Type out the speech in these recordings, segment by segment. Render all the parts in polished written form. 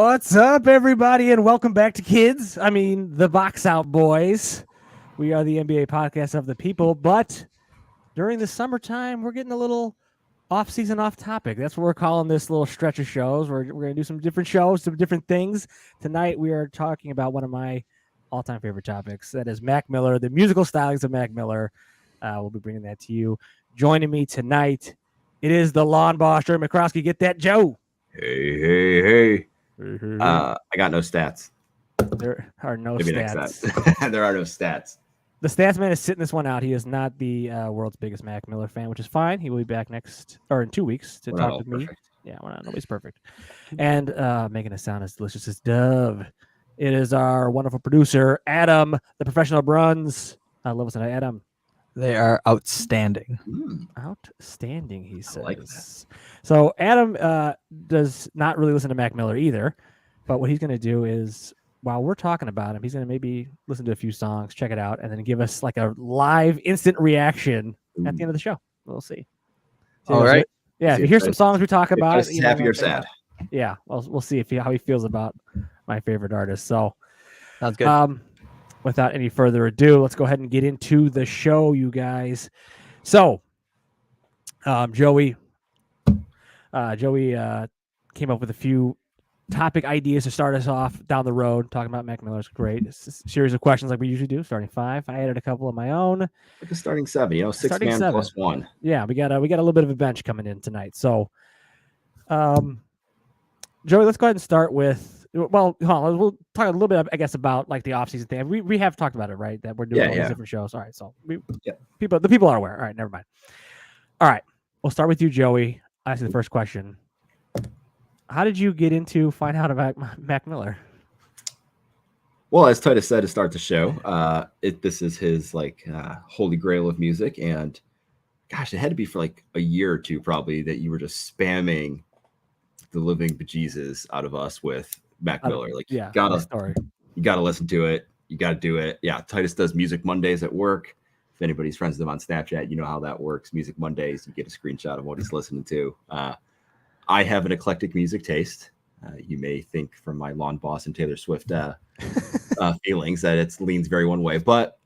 What's up, everybody, and welcome back to the Box Out Boys. We are the NBA podcast of the people, but during the summertime, we're getting a little off-season, off-topic. That's what we're calling this little stretch of shows. We're going to do some different shows, some different things. Tonight, we are talking about one of my all-time favorite topics. That is Mac Miller, the musical stylings of Mac Miller. We'll be bringing that to you. Joining me tonight, it is the lawn boss, Joey McCroskey. Get that, Joe. Hey. I got no stats. There are no Maybe stats. There are no stats. The stats man is sitting this one out. He is not the world's biggest Mac Miller fan, which is fine. He will be back in 2 weeks to talk with me. Yeah, nobody's perfect. And making it sound as delicious as Dove. It is our wonderful producer, Adam, the professional Bruns. I love listening to Adam. They are outstanding. Outstanding, he says. Like that. So Adam does not really listen to Mac Miller either, but what he's going to do is, while we're talking about him, he's going to maybe listen to a few songs, check it out, and then give us like a live instant reaction at the end of the show. We'll see. All right. Yeah, if you hear some songs we talk about, happy or sad. Yeah, we'll see how he feels about my favorite artist. So sounds good. Without any further ado, let's go ahead and get into the show, you guys. So, Joey came up with a few topic ideas to start us off down the road. Talking about Mac Miller's great. It's a series of questions like we usually do, starting 5. I added a couple of my own. Like a starting 7, 6 man plus 1. Yeah, we got a little bit of a bench coming in tonight. So, Joey, let's go ahead and start with. Well, we'll talk a little bit, I guess, about like the off-season thing. We have talked about it, right? That we're doing all these different shows. All right, so the people are aware. All right, never mind. All right, we'll start with you, Joey. I ask you the first question. How did you get into find out about Mac Miller? Well, as Titus said to start the show, this is his holy grail of music, and gosh, it had to be for like a year or two probably that you were just spamming the living bejesus out of us with Mac Miller. You gotta listen to it. You gotta do it. Yeah, Titus does Music Mondays at work. If anybody's friends with him on Snapchat, you know how that works. Music Mondays, you get a screenshot of what he's listening to. I have an eclectic music taste. You may think from my lawn boss and Taylor Swift feelings that it leans very one way, but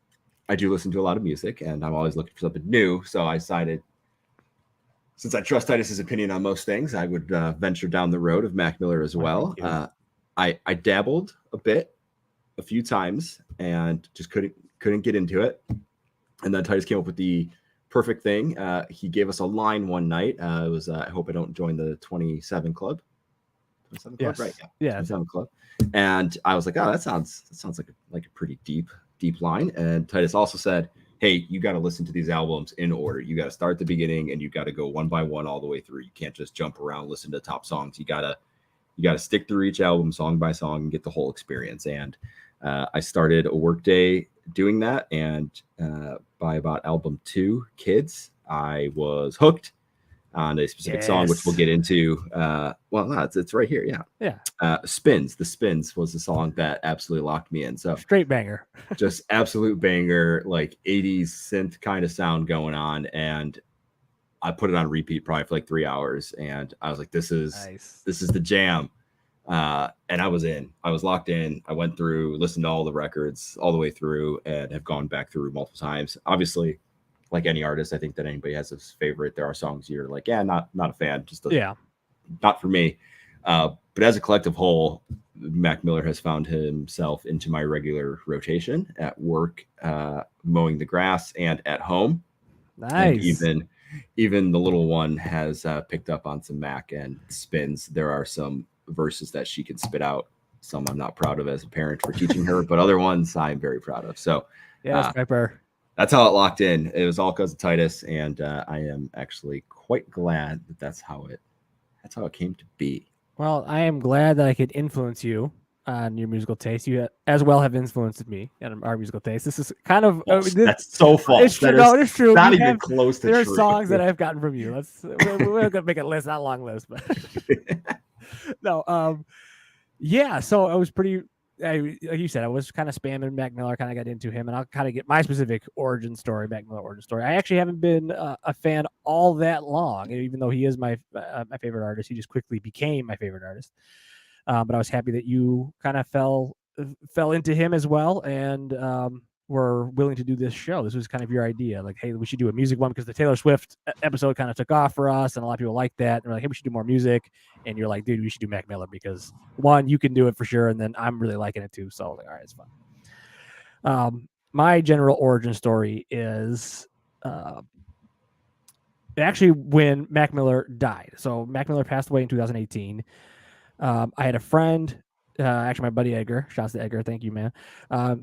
I do listen to a lot of music, and I'm always looking for something new. So I decided, since I trust Titus's opinion on most things, I would venture down the road of Mac Miller as well. I dabbled a bit, a few times, and just couldn't get into it. And then Titus came up with the perfect thing. He gave us a line one night. It was, I hope I don't join the 27 club. 27 club, right? Yeah, 27 club. And I was like, oh, that sounds like a pretty deep line. And Titus also said, hey, you got to listen to these albums in order. You got to start at the beginning, and you got to go one by one all the way through. You can't just jump around, listen to top songs. You gotta stick through each album song by song and get the whole experience. And I started a workday doing that, and by about album 2, Kids, I was hooked on a specific song, which we'll get into. It's right here. Yeah. Spins. The Spins was the song that absolutely locked me in. So straight banger. Just absolute banger, like 80s synth kind of sound going on. And I put it on repeat probably for like 3 hours. And I was like, this is the jam. And I was locked in. I went through, listened to all the records all the way through, and have gone back through multiple times. Obviously, like any artist, I think that anybody has his favorite. There are songs you're like, not a fan, not for me. But as a collective whole, Mac Miller has found himself into my regular rotation at work, mowing the grass, and at home. Nice. And even the little one has picked up on some Mac and Spins. There are some verses that she can spit out. Some I'm not proud of as a parent for teaching her, but other ones I'm very proud of. So that's how it locked in. It was all because of Titus, and I am actually quite glad that that's how it came to be. Well, I am glad that I could influence you on your musical taste. You as well have influenced me on our musical taste. This is kind of that's so false. It's true. No, it's true. Not even close to there true. There are songs that I've gotten from you. We're gonna make a list, not a long list, but no. Yeah. So I was pretty. Like you said, I was kind of spamming Mac Miller, kind of got into him, and I'll kind of get my specific origin story, Mac Miller origin story. I actually haven't been a fan all that long, even though he is my favorite artist. He just quickly became my favorite artist. But I was happy that you kind of fell into him as well, and were willing to do this show. This was kind of your idea, like, hey, we should do a music one because the Taylor Swift episode kind of took off for us, and a lot of people like that. And we're like, hey, we should do more music. And you're like, dude, we should do Mac Miller because one, you can do it for sure, and then I'm really liking it too. So I was like, all right, it's fun. My general origin story is actually when Mac Miller died. So Mac Miller passed away in 2018. I had a friend, actually my buddy Edgar. Shouts to Edgar, thank you, man.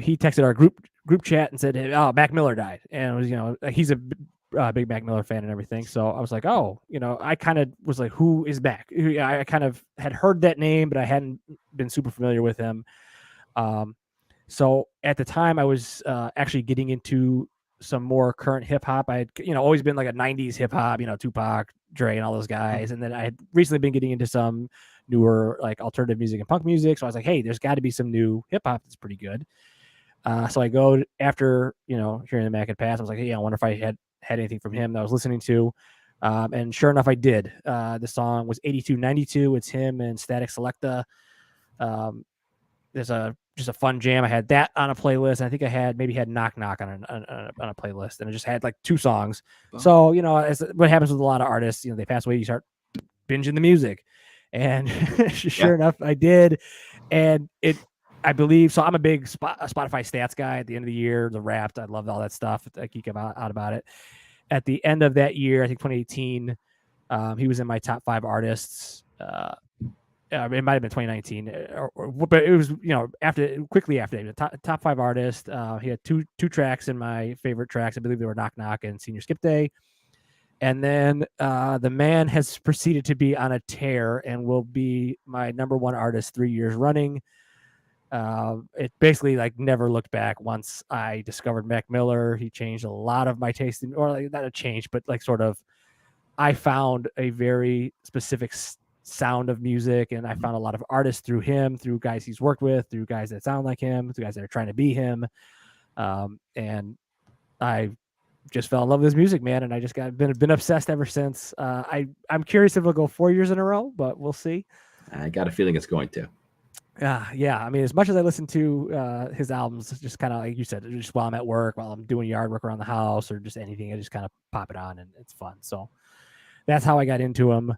He texted our group chat and said, hey, "Oh, Mac Miller died," and it was, he's a big Mac Miller fan and everything. So I was like, "Oh, I kind of was like, who is Mac?" I kind of had heard that name, but I hadn't been super familiar with him. So at the time, I was actually getting into some more current hip hop. I had, always been like a 90s hip hop, Tupac, Dre, and all those guys. And then I had recently been getting into some newer like alternative music and punk music. So I was like, hey, there's got to be some new hip hop that's pretty good. So I go after, hearing the Mac had passed, I was like, hey, I wonder if I had anything from him that I was listening to. And sure enough, I did. The song was 8292. It's him and Static Selecta. There's just a fun jam. I had that on a playlist. And I think I had Knock Knock on a playlist, and I just had like 2 songs. Oh. So, as what happens with a lot of artists, they pass away, you start binging the music. And sure enough, I did. And I believe, so I'm a big Spotify stats guy at the end of the year, the Wrapped. I loved all that stuff. I geek out about it. At the end of that year, I think 2018, he was in my top 5 artists. It might have been 2019, but it was, quickly after that, top 5 artist. He had two tracks in my favorite tracks. I believe they were Knock Knock and Senior Skip Day. And then the man has proceeded to be on a tear and will be my number 1 artist 3 years running. It basically like never looked back. Once I discovered Mac Miller, he changed a lot of my taste, or like not a change, but like sort of, I found a very specific sound of music, and I found a lot of artists through him, through guys he's worked with, through guys that sound like him, through guys that are trying to be him. And I just fell in love with his music, man, and I just been obsessed ever since. I'm curious if it'll go 4 years in a row, but we'll see. I got a feeling it's going to. Yeah. I mean, as much as I listen to his albums, just kind of like you said, just while I'm at work, while I'm doing yard work around the house, or just anything, I just kind of pop it on and it's fun. So that's how I got into him.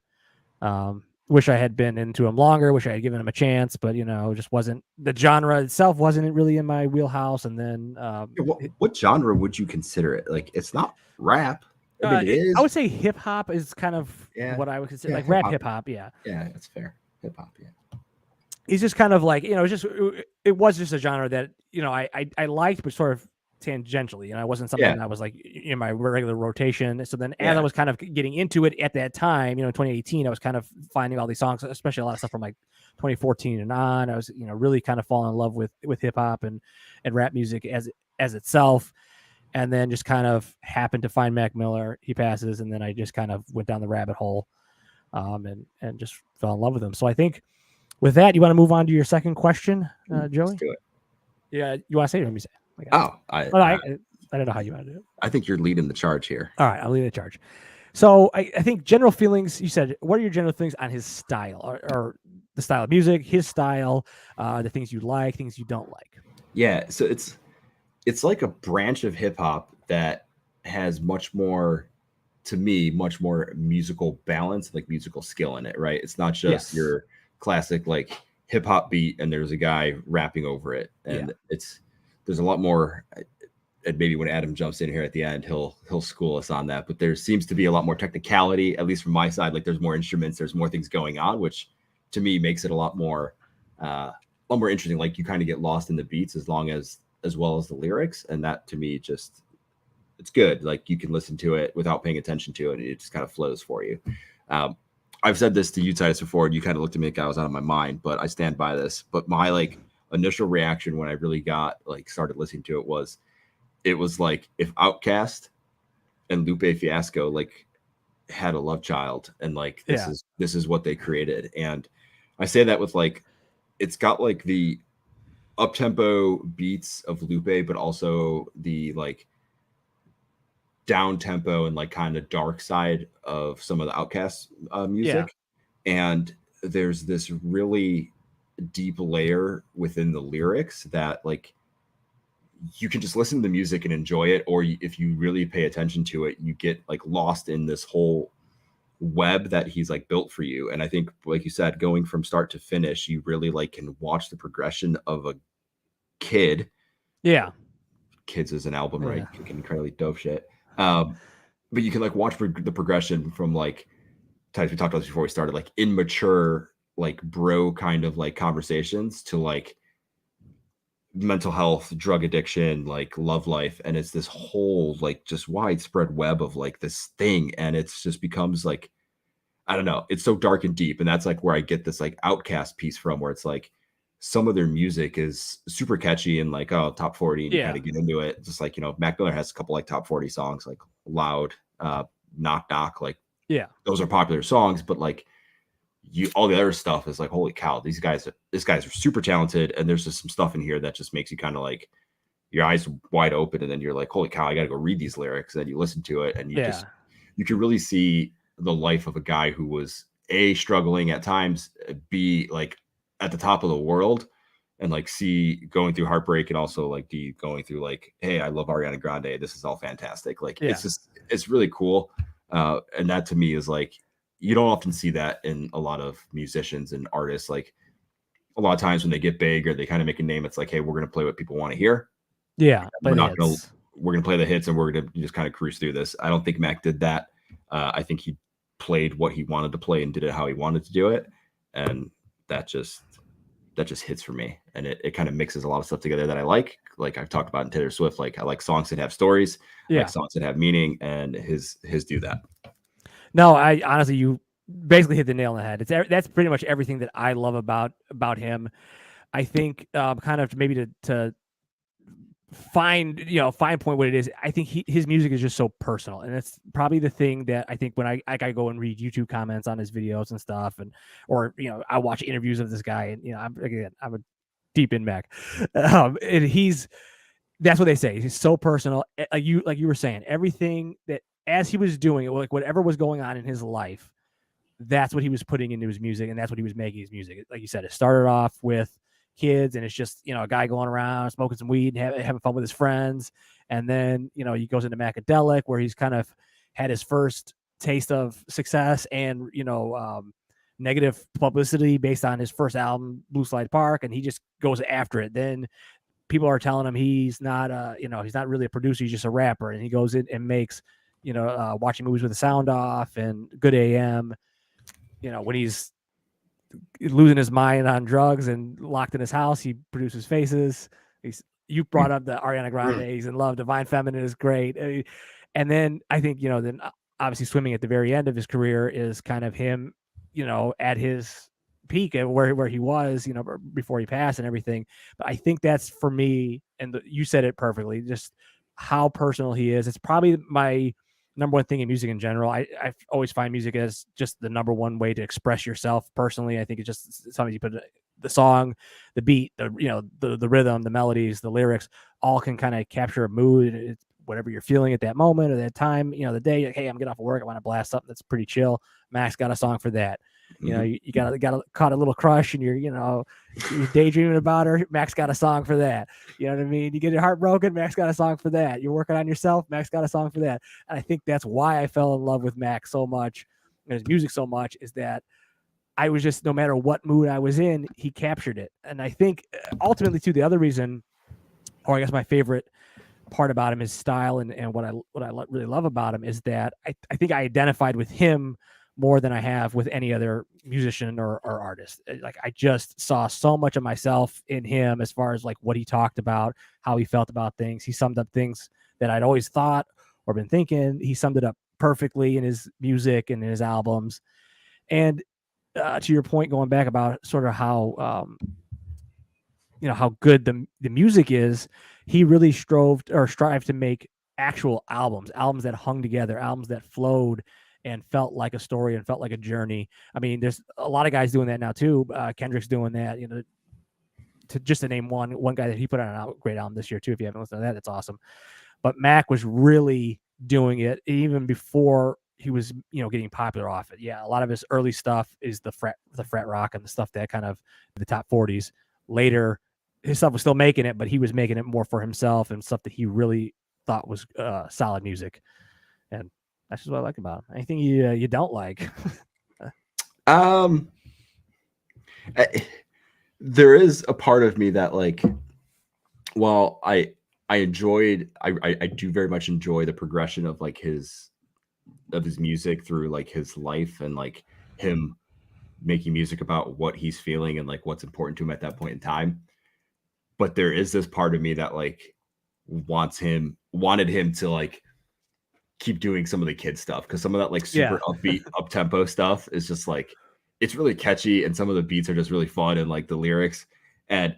Wish I had been into him longer. Wish I had given him a chance, but just wasn't, the genre itself wasn't really in my wheelhouse. And then what genre would you consider it? Like, it's not rap. I mean, it is. I would say hip hop is kind of what I would consider like rap hip hop. Yeah, that's fair. Hip hop. Yeah. He's just kind of like, it was just a genre that, I liked, but sort of tangentially, it wasn't something that was like in my regular rotation. So then as I was kind of getting into it at that time, 2018, I was kind of finding all these songs, especially a lot of stuff from like 2014 and on. I was, really kind of falling in love with hip hop and rap music as itself. And then just kind of happened to find Mac Miller. He passes. And then I just kind of went down the rabbit hole and just fell in love with him. So I think, with that, you want to move on to your second question, Joey? Let's do it. Yeah, you want to say it or let me say it? I don't know how you want to do it. I think you're leading the charge here. All right, I'll lead the charge. So I think general feelings, you said, what are your general feelings on his style or the style of music, his style, the things you like, things you don't like? Yeah, so it's like a branch of hip hop that has much more musical balance, like musical skill in it, right? It's not just your classic like hip hop beat and there's a guy rapping over it, and there's a lot more. And maybe when Adam jumps in here at the end, he'll school us on that. But there seems to be a lot more technicality, at least from my side. Like there's more instruments, there's more things going on, which to me makes it a lot more interesting. Like you kind of get lost in the beats as well as the lyrics, and that to me it's good. Like you can listen to it without paying attention to it, and it just kind of flows for you. I've said this to you, Titus, before, and you kind of looked at me like I was out of my mind, but I stand by this. But my like initial reaction when I really started listening to it was like if Outkast and Lupe Fiasco like had a love child, and like this is what they created. And I say that with like, it's got like the up-tempo beats of Lupe, but also the like down tempo and like kind of dark side of some of the Outkast music. And there's this really deep layer within the lyrics that like you can just listen to the music and enjoy it, or if you really pay attention to it, you get like lost in this whole web that he's like built for you. And I think, like you said, going from start to finish, you really like can watch the progression of a kid. Yeah. Kids is an album, right? Yeah. Incredibly dope shit. But you can like watch the progression from like times we talked about this before we started, like immature, like bro kind of like conversations to like mental health, drug addiction, like love life. And it's this whole like just widespread web of like this thing. And it's just becomes like, I don't know, it's so dark and deep. And that's like where I get this like Outcast piece from, where it's like some of their music is super catchy and like, oh, top 40, and you kind of get into it. Just like, you know, Mac Miller has a couple like top 40 songs, like Loud, Knock Knock, like those are popular songs, but like all the other stuff is like, holy cow, these guys are super talented. And there's just some stuff in here that just makes you kind of like your eyes wide open. And then you're like, holy cow, I got to go read these lyrics. And then you listen to it and you can really see the life of a guy who was A, struggling at times, B, like at the top of the world, and like C, going through heartbreak, and also like D, going through like, hey, I love Ariana Grande. This is all fantastic. Like it's really cool. And that to me is like, you don't often see that in a lot of musicians and artists. Like a lot of times when they get big or they kind of make a name, it's like, hey, we're going to play what people want to hear. Yeah. We're going to play the hits and we're going to just kind of cruise through this. I don't think Mac did that. I think he played what he wanted to play and did it how he wanted to do it. And that just hits for me. And it kind of mixes a lot of stuff together that I like I've talked about in Taylor Swift. Like I like songs that have stories, like songs that have meaning, and his do that. No, I honestly, you basically hit the nail on the head. That's pretty much everything that I love about him. I think kind of maybe to fine point what it is. I think his music is just so personal, and that's probably the thing that I think when I go and read YouTube comments on his videos and stuff, or I watch interviews of this guy, and I'm a deep in Mac, and that's what they say. He's so personal. Like you were saying, everything that as he was doing it, like whatever was going on in his life, that's what he was putting into his music, and that's what he was making his music. Like you said, it started off with kids, and it's just a guy going around smoking some weed and having fun with his friends, and then he goes into Macadelic, where he's kind of had his first taste of success and negative publicity based on his first album, Blue Slide Park, and he just goes after it. Then people are telling him he's not he's not really a producer, he's just a rapper, and he goes in and makes watching movies with the sound off and Good AM, when he's losing his mind on drugs and locked in his house, he produces Faces. You brought up the Ariana Grande, he's in love. Divine Feminine is great. And then I think, then obviously Swimming at the very end of his career is kind of him, at his peak and where he was, before he passed and everything. But I think that's for me, and you said it perfectly, just how personal he is. It's probably my number one thing in music in general. I always find music as just the number one way to express yourself personally. I think it's just something you put the song, the beat, the rhythm, the melodies, the lyrics, all can kind of capture a mood. It's whatever you're feeling at that moment or that time, the day. Like, hey, I'm getting off of work, I want to blast something that's pretty chill. Mac's got a song for that. You got caught a little crush and you're daydreaming about her. Mac's got a song for that. You know what I mean? You get your heart broken. Mac's got a song for that. You're working on yourself. Mac's got a song for that. And I think that's why I fell in love with Mac so much and his music so much, is that I was just, no matter what mood I was in, he captured it. And I think ultimately too, the other reason, or I guess my favorite part about him, his style and what I really love about him, is that I think I identified with him more than I have with any other musician or artist. Like I just saw so much of myself in him as far as like what he talked about, how he felt about things. He summed up things that I'd always thought or been thinking. He summed it up perfectly in his music and in his albums. And to your point, going back about sort of how, how good the music is, he really strived to make actual albums that hung together, albums that flowed and felt like a story and felt like a journey. I mean, there's a lot of guys doing that now too. Kendrick's doing that, to name one guy that he put on a great album this year too. If you haven't listened to that, that's awesome. But Mac was really doing it even before getting popular off it. Yeah, a lot of his early stuff is the fret rock and the stuff that kind of the top 40s. Later, his stuff was still making it, but he was making it more for himself and stuff that he really thought was solid music. And that's just what I like about him. Anything you don't like? There is a part of me that like, while I do very much enjoy the progression of like his music through like his life and like him making music about what he's feeling and like what's important to him at that point in time. But there is this part of me that like wanted him to like keep doing some of the kid stuff, because some of that like super upbeat up tempo stuff is just like, it's really catchy and some of the beats are just really fun and like the lyrics, and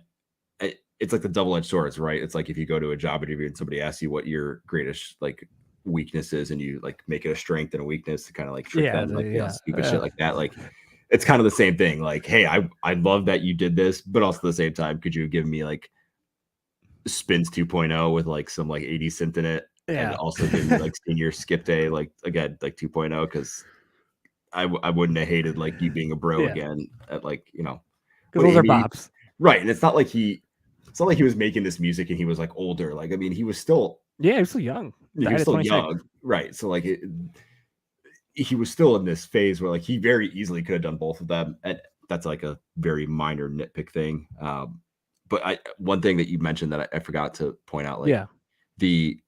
it's like the double-edged swords, right? It's like if you go to a job interview and somebody asks you what your greatest like weakness is and you like make it a strength and a weakness to kind of like trick them, like stupid shit like that. Like it's kind of the same thing. Like, hey, I love that you did this, but also at the same time, could you give me like Spins 2.0 with like some like 80s synth in it? And also give me like Senior Skip Day, like again, like 2.0, because I wouldn't have hated like you being a bro again at like, because those are bops. Right. And it's not like he was making this music and he was like older. Like, I mean, he was still he was still young. He was still young. Right. So like he was still in this phase where like he very easily could have done both of them. And that's like a very minor nitpick thing. But one thing that you mentioned that I forgot to point out, like the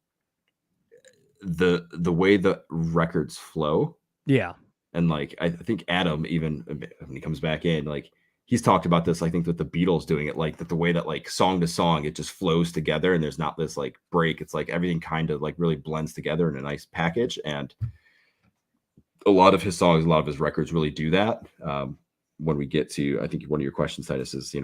way the records flow. Yeah. And like, I think Adam, even when he comes back in, like he's talked about this, I think with the Beatles doing it, like that the way that like song to song, it just flows together and there's not this like break. It's like everything kind of like really blends together in a nice package. And a lot of his songs, a lot of his records really do that. When we get to, I think one of your questions, Titus, is,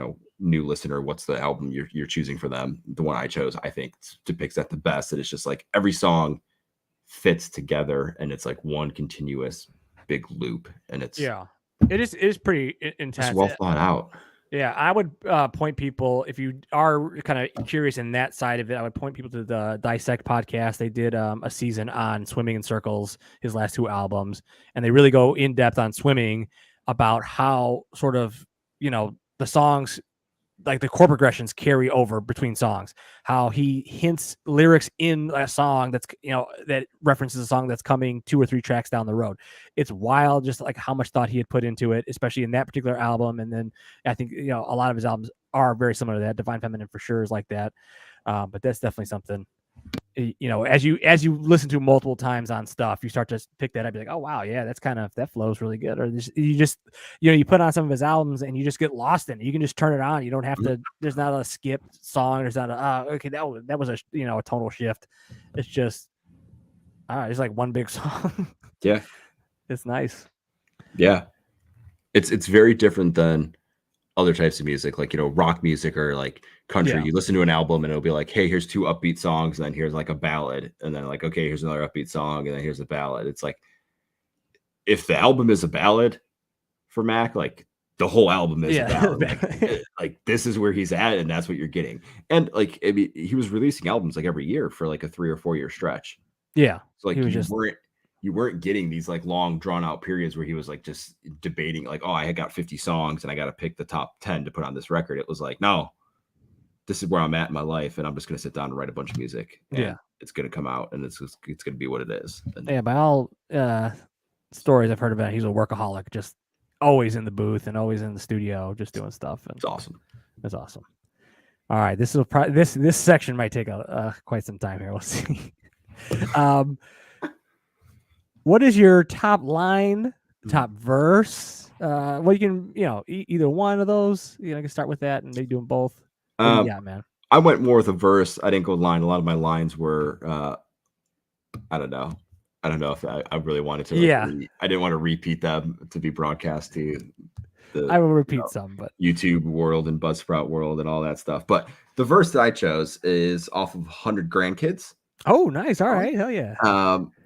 new listener, what's the album you're choosing for them? The one I chose, I think, depicts that the best. That it's just like every song fits together and it's like one continuous big loop, and it is pretty intense. It's well thought out. Yeah, I would point people, if you are kind of curious in that side of it, I would point people to the Dissect podcast. They did a season on Swimming in Circles, his last two albums, and they really go in depth on Swimming, about how sort of, the songs, like the chord progressions carry over between songs, how he hints lyrics in a song that's, that references a song that's coming 2 or 3 tracks down the road. It's wild, just like how much thought he had put into it, especially in that particular album. And then I think, a lot of his albums are very similar to that. Divine Feminine for sure is like that. But that's definitely something, as you listen to multiple times on stuff, you start to pick that up, be like, oh wow, yeah, that flows really good. Or you put on some of his albums and you just get lost in it. You can just turn it on. You don't have to. There's not a skipped song. There's not okay, that was a a tonal shift. It's just it's like one big song. Yeah, it's nice. Yeah, it's very different than other types of music, like rock music or like country. You listen to an album and it'll be like, hey, here's 2 upbeat songs, and then here's like a ballad, and then like, okay, here's another upbeat song, and then here's a ballad. It's like, if the album is a ballad for Mac, like the whole album is a ballad. Like this is where he's at, and that's what you're getting. And like, I mean, he was releasing albums like every year for like a 3 or 4 year stretch. Yeah, so like you weren't getting these like long drawn out periods where he was like just debating like, oh, I got 50 songs and I got to pick the top 10 to put on this record. It was like, no, this is where I'm at in my life, and I'm just going to sit down and write a bunch of music. And it's going to come out, and it's going to be what it is. And by all stories I've heard about, he's a workaholic, just always in the booth and always in the studio, just doing stuff. And it's awesome. It's awesome. All right, this section might take quite some time here. We'll see. What is your top line, top verse? Well, you can, either one of those. I can start with that and maybe do them both. Yeah, man. I went more with a verse. I didn't go line. A lot of my lines were, I don't know if I really wanted to. I didn't want to repeat them to be broadcast to I will repeat some, but YouTube world and Buzzsprout world and all that stuff. But the verse that I chose is off of 100 Grandkids. Oh, nice. All right. Hell yeah.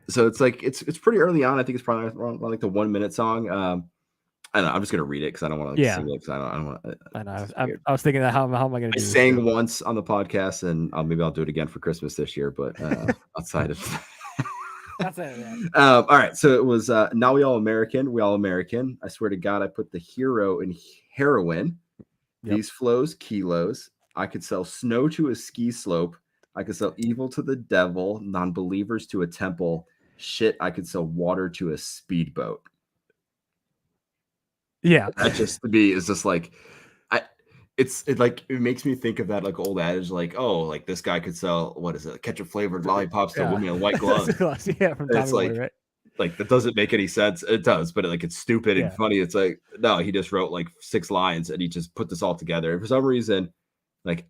So it's like it's pretty early on. I think it's probably around like the 1 minute song. I don't know. I'm just gonna read it because I don't want to sing it because I don't want. I know. I was thinking that how am I gonna do? I sang once on the podcast, and maybe I'll do it again for Christmas this year. But outside of That's it. Yeah. All right. So it was Now We All American. We All American. I swear to God, I put the hero in heroin. Yep. These flows, kilos. I could sell snow to a ski slope. I could sell evil to the devil, non-believers to a temple. Shit, I could sell water to a speedboat. Yeah. That just to me is just like, it makes me think of that like old adage, like, oh, like this guy could sell, what is it, ketchup flavored lollipops to a woman in white gloves. Yeah, from Tommy It's like, Boy, right? like that doesn't make any sense. It does, but like it's stupid and funny. It's like, no, he just wrote like 6 lines and he just put this all together. And for some reason, like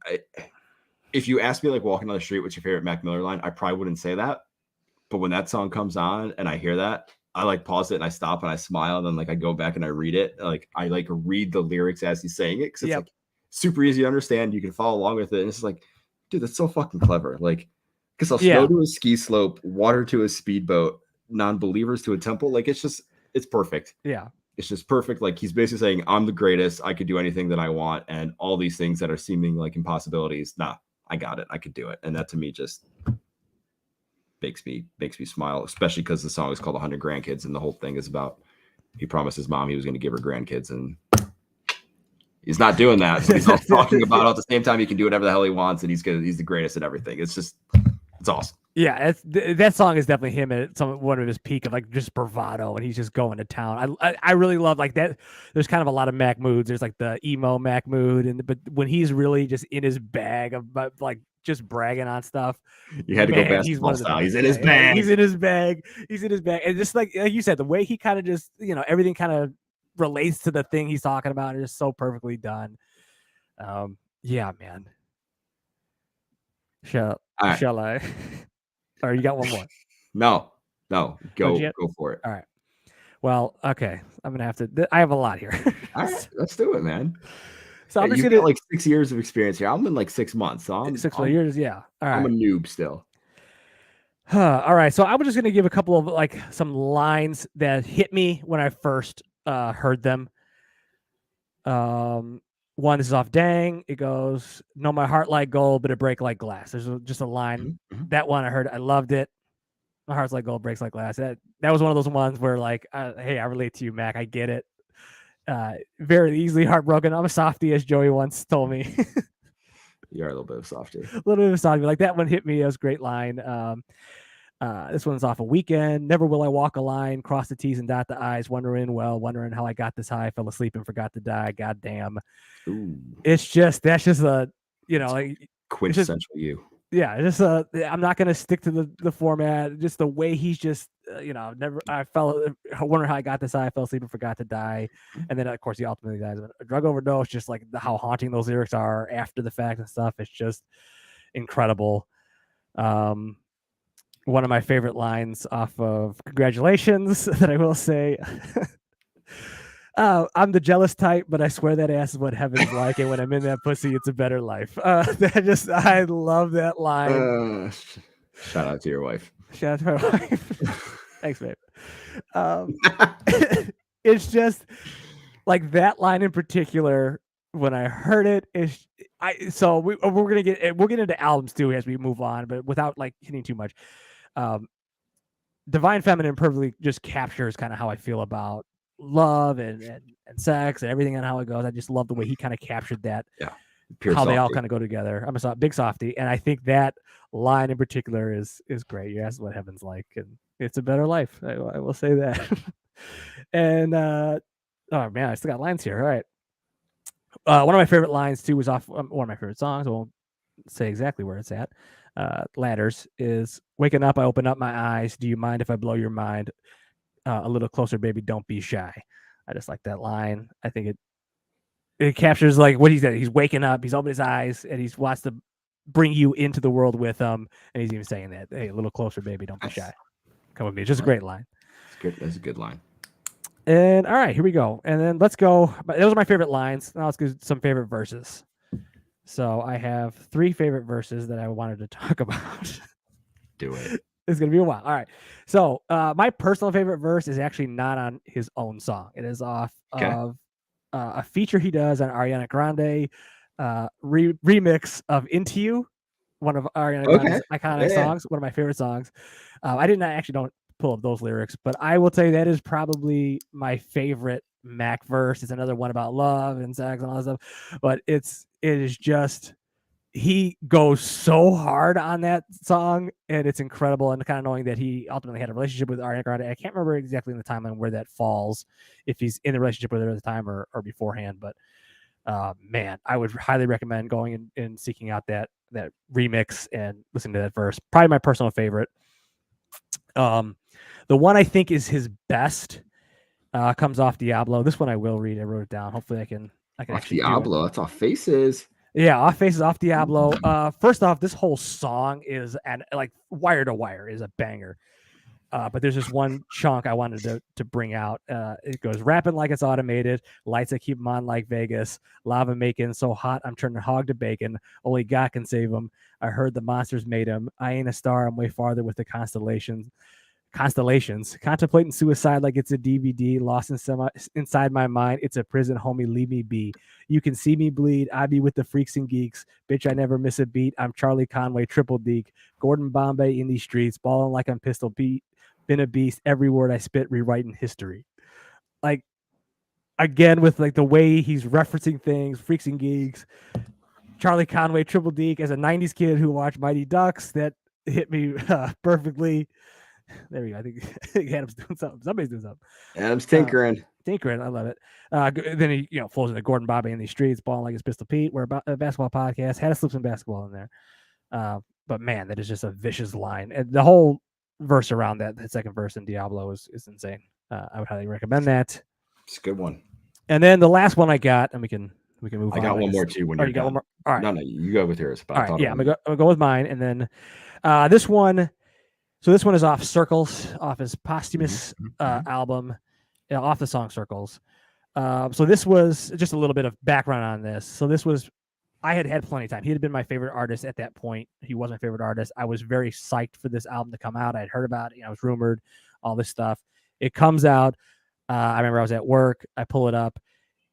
if you ask me like walking down the street, what's your favorite Mac Miller line, I probably wouldn't say that. But when that song comes on and I hear that, I like pause it and I stop and I smile and then like I go back and I read it. Like I like read the lyrics as he's saying it because it's like super easy to understand. You can follow along with it. And it's like, dude, that's so fucking clever. Like, because I'll snow to a ski slope, water to a speedboat, non-believers to a temple. Like it's perfect. Yeah. It's just perfect. Like he's basically saying, I'm the greatest. I could do anything that I want. And all these things that are seeming like impossibilities. Nah, I got it. I could do it. And that to me just makes me smile, especially because the song is called 100 Grandkids. And the whole thing is about, he promised his mom he was going to give her grandkids and he's not doing that. So he's also talking about at the same time he can do whatever the hell he wants and he's the greatest at everything. It's awesome. Yeah, that song is definitely him at one of his peak of like just bravado, and he's just going to town. I really love like that. There's kind of a lot of Mac moods. There's like the emo Mac mood, but when he's really just in his bag of like just bragging on stuff, you had to go basketball style. He's in his bag. He's in his bag. He's in his bag, and just like you said, the way he kind of just everything kind of relates to the thing he's talking about, and just so perfectly done. Yeah, man. Shall I? Or you got one more? No. Go for it. All right. Well, okay. I'm gonna have to. I have a lot here. All right, let's do it, man. So I'm just gonna like 6 years of experience here. I'm in like 6 months. So I'm 6 years. Yeah. All right. I'm a noob still. All right. So I was just gonna give a couple of like some lines that hit me when I first heard them. One is off Dang. It goes, "No, my heart like gold, but it break like glass." There's just a line. Mm-hmm. That one I heard. I loved it. My heart's like gold, breaks like glass. That was one of those ones where like, hey, I relate to you, Mac. I get it. Very easily heartbroken. I'm a softie, as Joey once told me. You're a little bit of softie. A little bit of a softie. Like that one hit me. It was a great line. This one's off a Weekend. Never will I walk a line, cross the T's and dot the I's, wondering how I got this high, fell asleep and forgot to die. Goddamn. Ooh. That's just a, like quintessential you. Yeah, I'm not gonna stick to the format. Just the way he's just, I wonder how I got this high, I fell asleep and forgot to die, and then of course he ultimately dies of a drug overdose. Just like how haunting those lyrics are after the fact and stuff. It's just incredible. One of my favorite lines off of Congratulations that I will say. I'm the jealous type, but I swear that ass is what heaven's like, and when I'm in that pussy, it's a better life. I love that line. Shout out to your wife. Shout out to my wife. Thanks, babe. It's just like that line in particular. When I heard it, we'll get into albums too as we move on, but without like hitting too much. Divine Feminine perfectly just captures kind of how I feel about love and sex and everything and how it goes. I just love the way he kind of captured that. Yeah. How softy. They all kind of go together. I'm a big softy, and I think that line in particular is great. You asked what heaven's like, and it's a better life. I will say that. And oh man, I still got lines here. All right. One of my favorite lines too was off one of my favorite songs. I won't say exactly where it's at. Ladders is waking up. I open up my eyes. Do you mind if I blow your mind? A little closer, baby. Don't be shy. I just like that line. I think it captures like what he said. He's waking up. He's opened his eyes and he wants to bring you into the world with him. And he's even saying that, hey, a little closer, baby. Don't be shy. Come with me. Just a great line. It's good. That's a good line. And all right, here we go. And then let's go. Those are my favorite lines. Now let's go some favorite verses. So I have 3 favorite verses that I wanted to talk about. Do it. It's going to be a while. All right. So my personal favorite verse is actually not on his own song. It is off of a feature he does on Ariana Grande remix of Into You. one of Ariana Grande's iconic Yeah. songs, one of my favorite songs. I didn't actually don't pull up those lyrics, but I will tell you that is probably my favorite Mac verse. It's another one about love and sex and all that stuff, but it is just he goes so hard on that song, and it's incredible. And kind of knowing that he ultimately had a relationship with Ariana Grande, I can't remember exactly in the timeline where that falls, if he's in the relationship with her at the time or beforehand. But man, I would highly recommend going and seeking out that remix and listening to that verse. Probably my personal favorite. The one I think is his best comes off Diablo. This one I will read. I wrote it down. Hopefully I can Off Diablo. That's off Faces. Yeah, off Faces, off Diablo. First off, this whole song is like wire to wire is a banger. But there's this one chunk I wanted to bring out. It goes, rapping like it's automated, lights that keep 'em on like Vegas, lava making so hot I'm turning hog to bacon. Only God can save 'em. I heard the monsters made 'em. I ain't a star. I'm way farther with the constellations, contemplating suicide like it's a DVD, lost inside my mind. It's a prison, homie, leave me be. You can see me bleed. I be with the freaks and geeks. Bitch, I never miss a beat. I'm Charlie Conway, triple deke. Gordon Bombay in these streets, balling like I'm Pistol Pete. Been a beast. Every word I spit, rewriting history. Like, again, with like the way he's referencing things, freaks and geeks. Charlie Conway, triple deke. As a 90s kid who watched Mighty Ducks, that hit me perfectly. There we go. I think Adam's doing something. Somebody's doing something. Adam's tinkering. I love it. Then he, flows into Gordon Bombay in these streets, balling like it's Pistol Pete. We're about a basketball podcast. Had to slip some basketball in there. But man, that is just a vicious line. And the whole verse around that second verse in Diablo is insane. I would highly recommend that. It's a good one. And then the last one I got, and we can move on. I got one more too. When you got one more. All right. No, you go with yours. All right. Yeah, I'm gonna go with mine, and then this one. So this one is off Circles, off his posthumous album, off the song Circles. So this was just a little bit of background on this. So this was, I had plenty of time. He had been my favorite artist at that point. He was my favorite artist. I was very psyched for this album to come out. I had heard about it. It was rumored, all this stuff. It comes out. I remember I was at work. I pull it up,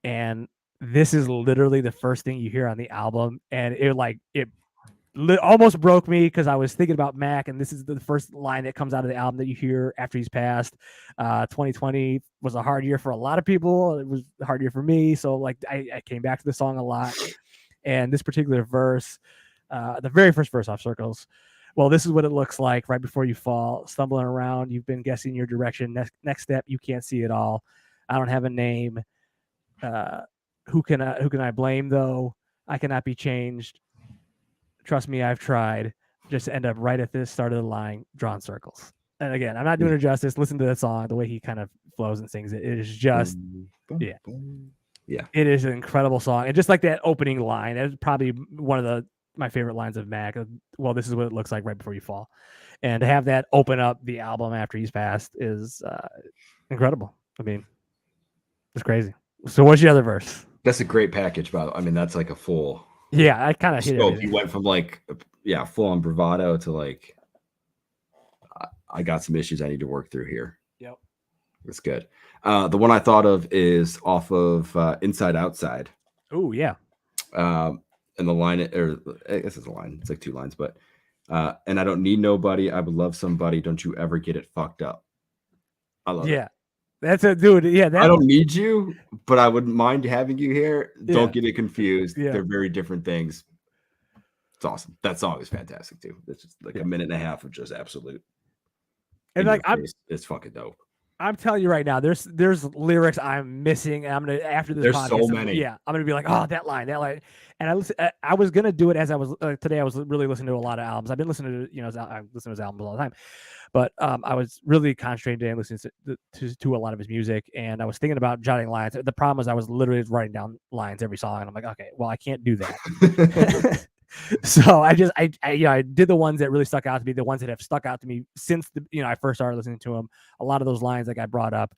and this is literally the first thing you hear on the album. And it almost broke me because I was thinking about Mac, and this is the first line that comes out of the album that you hear after he's passed. 2020 was a hard year for a lot of people. It was a hard year for me. So like I came back to the song a lot. And this particular verse, the very first verse off Circles, well, this is what it looks like right before you fall, stumbling around. You've been guessing your direction. Next step, you can't see it all. I don't have a name. Who can I blame though? I cannot be changed. Trust me, I've tried. Just end up right at the start of the line, drawn circles. And again, I'm not doing it justice. Listen to that song, the way he kind of flows and sings it. It is just, yeah. It is an incredible song. And just like that opening line, that's probably one of my favorite lines of Mac. Well, this is what it looks like right before you fall. And to have that open up the album after he's passed is incredible. I mean, it's crazy. So what's the other verse? That's a great package, by the way. I mean, that's like a full... Yeah, I kind of hit it. You went from full on bravado to I got some issues I need to work through here. Yep. That's good. The one I thought of is off of Inside Outside. Oh, yeah. And the line, or I guess it's a line. It's like two lines, but and I don't need nobody. I would love somebody. Don't you ever get it fucked up. I love it. Yeah. That's a dude. Yeah, I don't need you, but I wouldn't mind having you here. Don't get it confused. Yeah. They're very different things. It's awesome. That song is fantastic too. It's just like a minute and a half of just absolute. And it's fucking dope. I'm telling you right now, there's lyrics I'm missing. And I'm gonna after this. There's podcast, so many. I'm gonna be like, oh, that line. And I was gonna do it as I was today. I was really listening to a lot of albums. I've been listening to I listen to his albums all the time. But I was really concentrating today and listening to a lot of his music, and I was thinking about jotting lines. The problem was I was literally writing down lines every song, and I'm like, okay, well, I can't do that. So I did the ones that really stuck out to me, the ones that have stuck out to me since I first started listening to him. A lot of those lines that I brought up,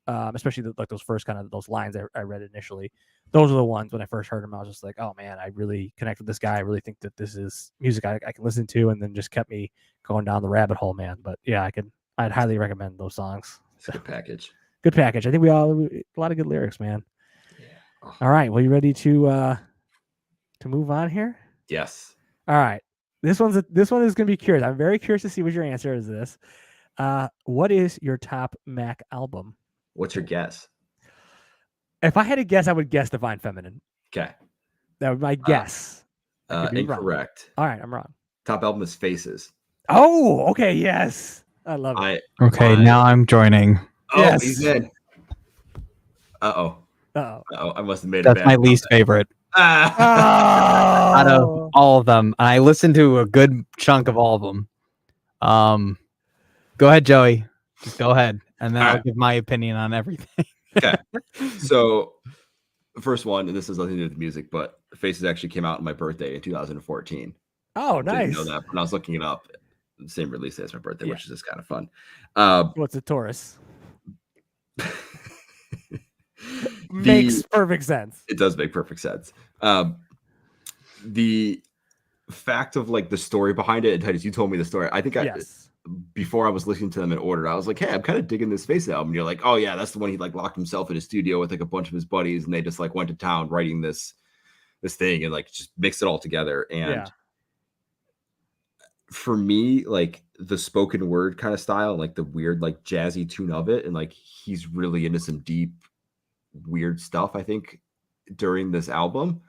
especially those first kind of those lines I read initially. Those are the ones when I first heard him, I was just like, oh man, I really connect with this guy. I really think that this is music I can listen to, and then just kept me going down the rabbit hole, man. But yeah, I'd highly recommend those songs. It's a good package. Good package. I think a lot of good lyrics, man. Yeah. Oh. All right. Well, you ready to move on here? Yes. All right. This one is going to be curious. I'm very curious to see what your answer is to this. What is your top Mac album? What's your guess? If I had to guess, I would guess Divine Feminine. Okay. That would be my guess. I could be incorrect. Wrong. All right, I'm wrong. Top album is Faces. Oh, okay, yes. I love it. Now I'm joining. Oh, yes. He's in. Uh-oh. I must have made That's my least favorite. Out of all of them. I listened to a good chunk of all of them. Go ahead, Joey. Just go ahead. And then I'll give my opinion on everything. Okay. So, first one, and this has nothing to do with music, but Faces actually came out on my birthday in 2014. Oh, nice. Didn't know that. When I was looking it up, the same release day as my birthday, which is just kind of fun. What's a Taurus? Makes perfect sense. It does make perfect sense. The fact of like the story behind it, and Titus, you told me the story. I think before I was listening to them in order, I was like, hey, I'm kind of digging this Face album. And you're like, oh yeah, that's the one he like locked himself in his studio with like a bunch of his buddies, and they just like went to town writing this thing and like just mixed it all together. And for me, like the spoken word kind of style, like the weird like jazzy tune of it, and like he's really into some deep weird stuff, I think, during this album.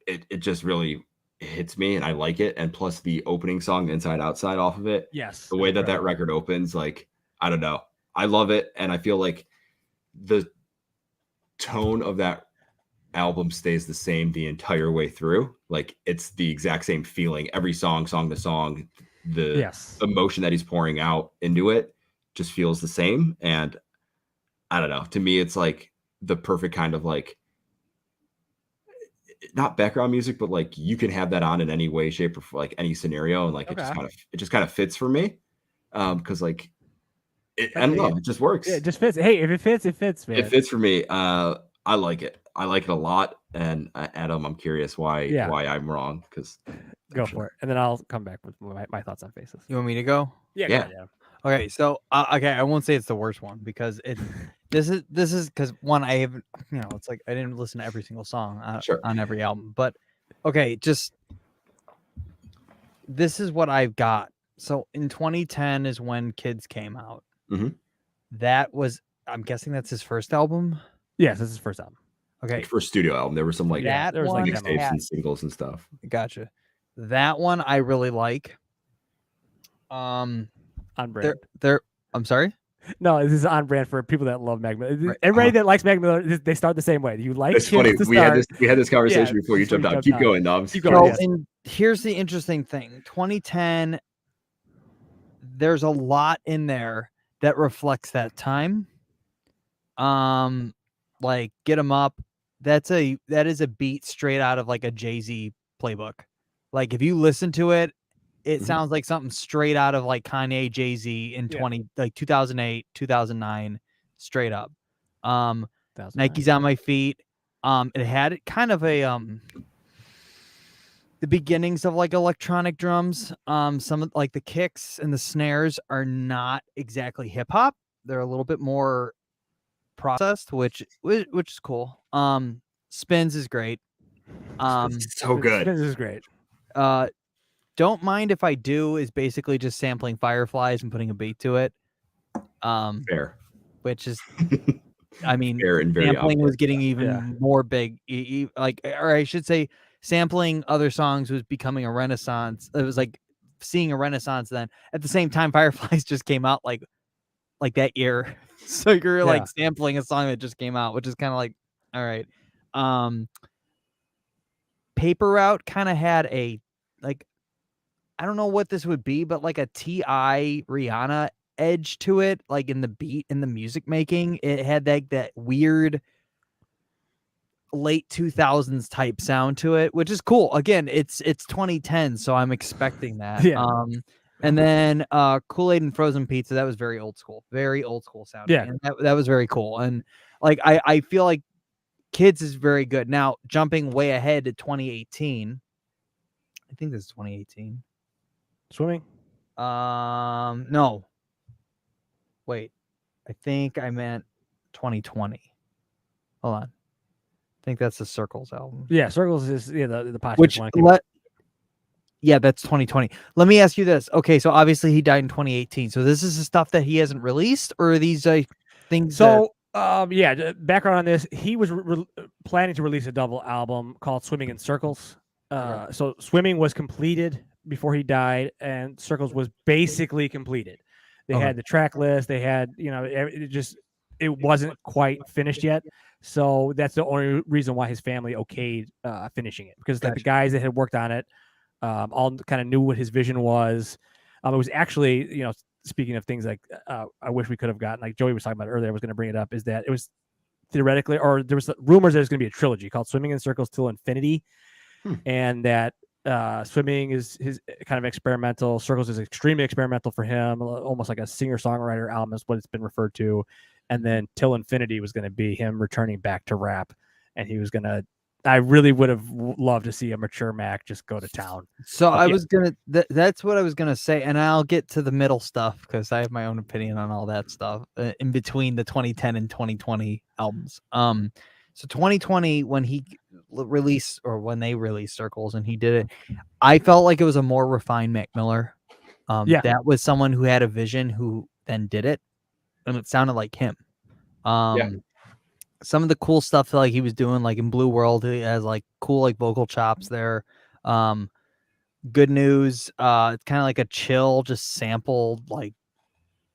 It just really hits me and I like it. And plus the opening song, Inside Outside, off of it. Yes. The way that record opens, like, I don't know. I love it. And I feel like the tone of that album stays the same the entire way through. Like it's the exact same feeling. Every song to song, the emotion that he's pouring out into it just feels the same. And I don't know. To me, it's like the perfect kind of like, not background music, but like you can have that on in any way, shape, or like any scenario, and like it just kind of fits for me. Because like I don't know, it just works. Yeah, it just fits. Hey, if it fits, it fits, man. It fits for me. I like it. I like it a lot. And Adam, I'm curious why I'm wrong. Because go for it, and then I'll come back with my thoughts on Faces. You want me to go? Yeah. Okay, so I won't say it's the worst one because this is because one, I haven't, it's like I didn't listen to every single song on every album, but okay, just this is what I've got. So in 2010 is when Kids came out. Mm-hmm. That was, I'm guessing that's his first album. Yes, this is his first album. Okay, like first studio album. There were some like there was like mixtapes and singles and stuff. Gotcha. That one I really like. On brand. I'm sorry? No, this is on brand for people that love Mac Miller. Right. Everybody that likes Mac Miller, they start the same way. You like It's funny. We had this conversation before you jumped on. Keep going, Noms. Keep going. And here's the interesting thing. 2010, there's a lot in there that reflects that time. Like Get 'Em Up, that is a beat straight out of like a Jay-Z playbook. Like if you listen to it, it sounds like something straight out of like Kanye, Jay-Z in 2008, 2009, straight up. Nike's on My Feet. It had kind of a the beginnings of like electronic drums. Some of like the kicks and the snares are not exactly hip hop. They're a little bit more processed, which is cool. Spins is great. So good. Spins is great. Don't Mind If I Do is basically just sampling Fireflies and putting a beat to it. Fair. Which is, I mean, fair and very sampling obvious. was getting even more big. Like, or I should say, sampling other songs was becoming a renaissance. It was like seeing a renaissance then. At the same time, Fireflies just came out like that year. So you're like sampling a song that just came out, which is kind of like, all right. Paper Route kind of had a like, I don't know what this would be, but like a T.I. Rihanna edge to it, like in the beat and the music making. It had that weird late 2000s type sound to it, which is cool. Again, it's 2010, so I'm expecting that. And then Kool-Aid and Frozen Pizza, that was very old school sounding. And that was very cool. And like I feel like Kids is very good. Now jumping way ahead to 2018, I think this is 2018. Swimming? No. Wait. I think I meant 2020. Hold on. I think that's the Circles album. Yeah, Circles is the podcast which one. Yeah, that's 2020. Let me ask you this. Okay, so obviously he died in 2018. So this is the stuff that he hasn't released, or are these things? So, background on this: he was planning to release a double album called "Swimming in Circles." So, "Swimming" was completed before he died, and "Circles" was basically completed. They had the track list. They had, it wasn't quite finished yet. So that's the only reason why his family okayed finishing it, because like the guys that had worked on it all kind of knew what his vision was. It was actually, speaking of things like I wish we could have gotten, like Joey was talking about earlier, I was going to bring it up, is that it was theoretically, or there was rumors that there's going to be a trilogy called "Swimming in Circles Till Infinity," and that "Swimming" is his kind of experimental, "Circles" is extremely experimental for him, almost like a singer-songwriter album is what it's been referred to. And then "Till Infinity" was going to be him returning back to rap, and he was going to, I really would have loved to see a mature Mac just go to town. So I was gonna, that's what I was gonna say, and I'll get to the middle stuff because I have my own opinion on all that stuff in between the 2010 and 2020 albums. So 2020, when he released, or when they released Circles and he did it, I felt like it was a more refined Mac Miller. That was someone who had a vision who then did it, and it sounded like him. Some of the cool stuff like he was doing, like in Blue World, he has like cool like vocal chops there. Good News, it's kind of like a chill, just sampled, like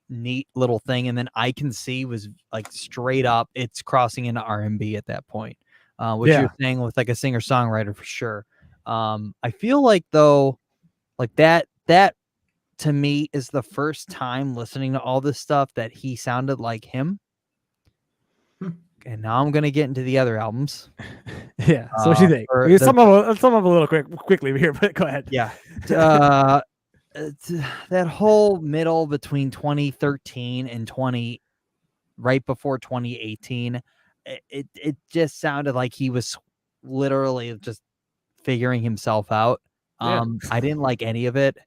neat little thing. And then I Can See was like straight up, it's crossing into R&B at that point, which you're saying with like a singer songwriter for sure. I feel like though, like that to me is the first time listening to all this stuff that he sounded like him. And now I'm gonna get into the other albums. So what do you think? Some of a little quickly here, but go ahead. Yeah. That whole middle between 2013 and right before 2018, it just sounded like he was literally just figuring himself out. I didn't like any of it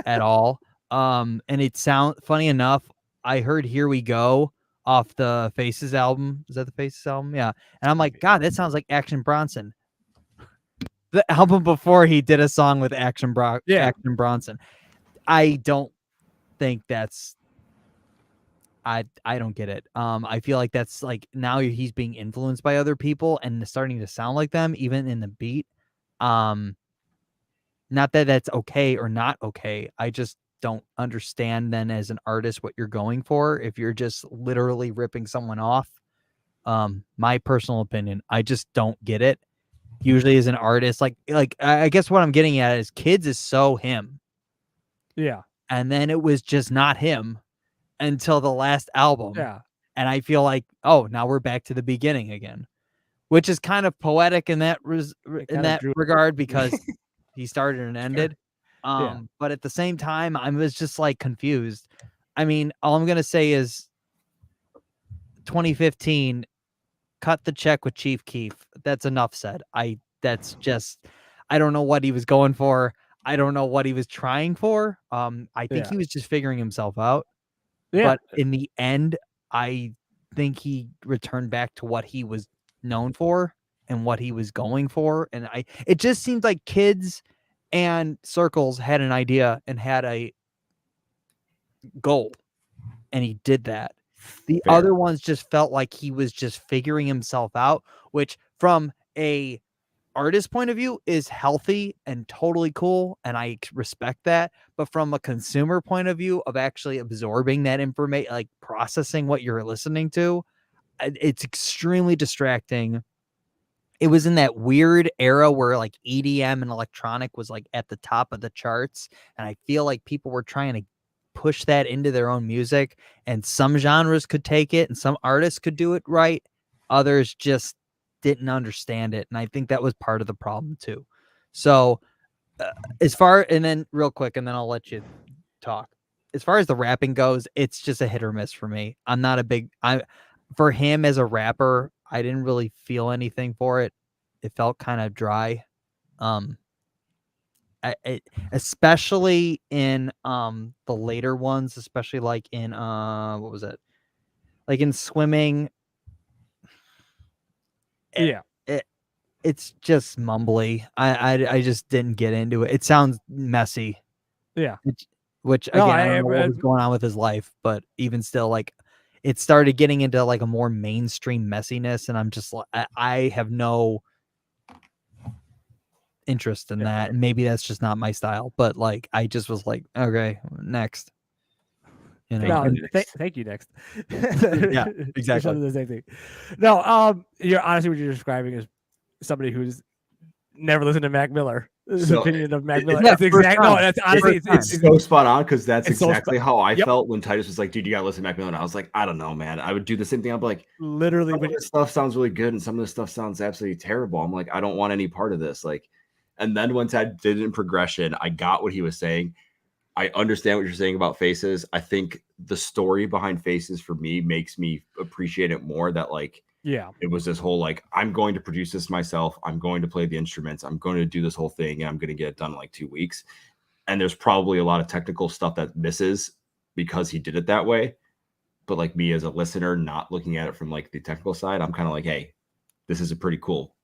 at all. And it funny enough, I heard "Here We Go" off the Faces album. Is that the Faces album? Yeah. And I'm like, God, that sounds like Action Bronson. The album before he did a song with Action Bronson. I don't think that's, I don't get it. I feel like that's like now he's being influenced by other people and starting to sound like them, even in the beat. Not that that's okay or not okay. I just don't understand then as an artist what you're going for if you're just literally ripping someone off. My personal opinion, I just don't get it. Usually as an artist, like I guess what I'm getting at is Kids is so him. Yeah. And then it was just not him until the last album. Yeah. And I feel like, oh, now we're back to the beginning again, which is kind of poetic in that regard because he started and ended. But at the same time, I was just like confused. I mean, all I'm going to say is 2015, cut the check with Chief Keef. That's enough said. I don't know what he was going for. I don't know what he was trying for. I think he was just figuring himself out. But in the end, I think he returned back to what he was known for and what he was going for. And it just seems like Kids and Circles had an idea and had a goal, and he did that. The other ones just felt like he was just figuring himself out, which from a artist point of view is healthy and totally cool, and I respect that. But from a consumer point of view of actually absorbing that information, like processing what you're listening to, it's extremely distracting. It was in that weird era where like EDM and electronic was like at the top of the charts, and I feel like people were trying to push that into their own music, and some genres could take it and some artists could do it right. Others just didn't understand it, and I think that was part of the problem too. So and then real quick, and then I'll let you talk. As far as the rapping goes, it's just a hit or miss for me. I'm not a big for him as a rapper, I didn't really feel anything for it. It felt kind of dry. Especially in the later ones, especially like in what was it? Like in Swimming. it's just mumbly. I just didn't get into it. It sounds messy. Yeah. Which again, I don't know what was going on with his life, but even still, like, it started getting into like a more mainstream messiness, and I'm just like, I have no interest in that, and maybe that's just not my style. But like, I just was like, okay, next. You know, thank you. Next. Yeah, exactly. The same thing. No, you're honestly what you're describing is somebody who's never listened to Mac Miller. His opinion of Mac Miller. Yeah, it's exactly no. That's honestly it's so spot on because that's exactly how I Yep. felt when Titus was like, "Dude, you gotta listen to Mac Miller." And I was like, "I don't know, man." I would do the same thing. I'd be like, literally, some of this stuff sounds really good, and some of this stuff sounds absolutely terrible. I'm like, I don't want any part of this. Like, and then once I did it in progression, I got what he was saying. I understand what you're saying about Faces. I think the story behind Faces for me makes me appreciate it more. That like, yeah, it was this whole like, I'm going to produce this myself. I'm going to play the instruments. I'm going to do this whole thing, and I'm going to get it done in like 2 weeks. And there's probably a lot of technical stuff that misses because he did it that way. But like me as a listener, not looking at it from like the technical side, I'm kind of like, hey, this is a pretty cool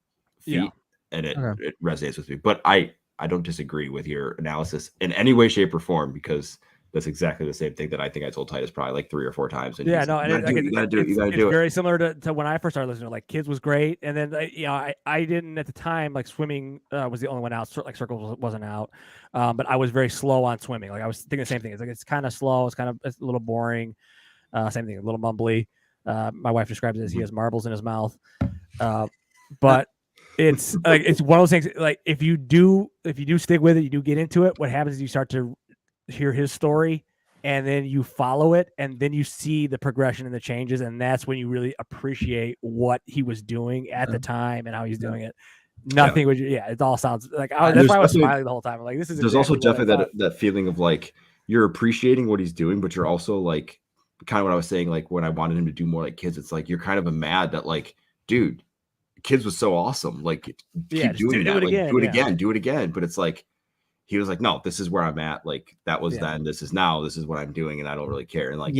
feat, and it resonates with me. But I don't disagree with your analysis in any way, shape, or form, because that's exactly the same thing that I think I told Titus probably like 3 or 4 times. And yeah, no, you gotta do it. It's very similar to when I first started listening to like Kids was great, and then I didn't at the time like swimming was the only one out, like Circles wasn't out, but I was very slow on swimming. Like I was thinking the same thing. It's like it's kind of slow. It's a little boring. Same thing, a little mumbly. My wife describes it as he has marbles in his mouth, but. It's like it's one of those things. Like if you do stick with it, you do get into it. What happens is you start to hear his story, and then you follow it, and then you see the progression and the changes, and that's when you really appreciate what he was doing at the time and how he's doing it. Nothing would, it all sounds like that's why I was smiling the whole time. I'm like, this is. There's also definitely that feeling of like you're appreciating what he's doing, but you're also like kind of what I was saying. Like when I wanted him to do more like Kids, it's like you're kind of mad that like, dude, Kids was so awesome. Like, keep doing that. Do it again. But it's like he was like, no, this is where I'm at. Like that was then. This is now. This is what I'm doing, and I don't really care. And like,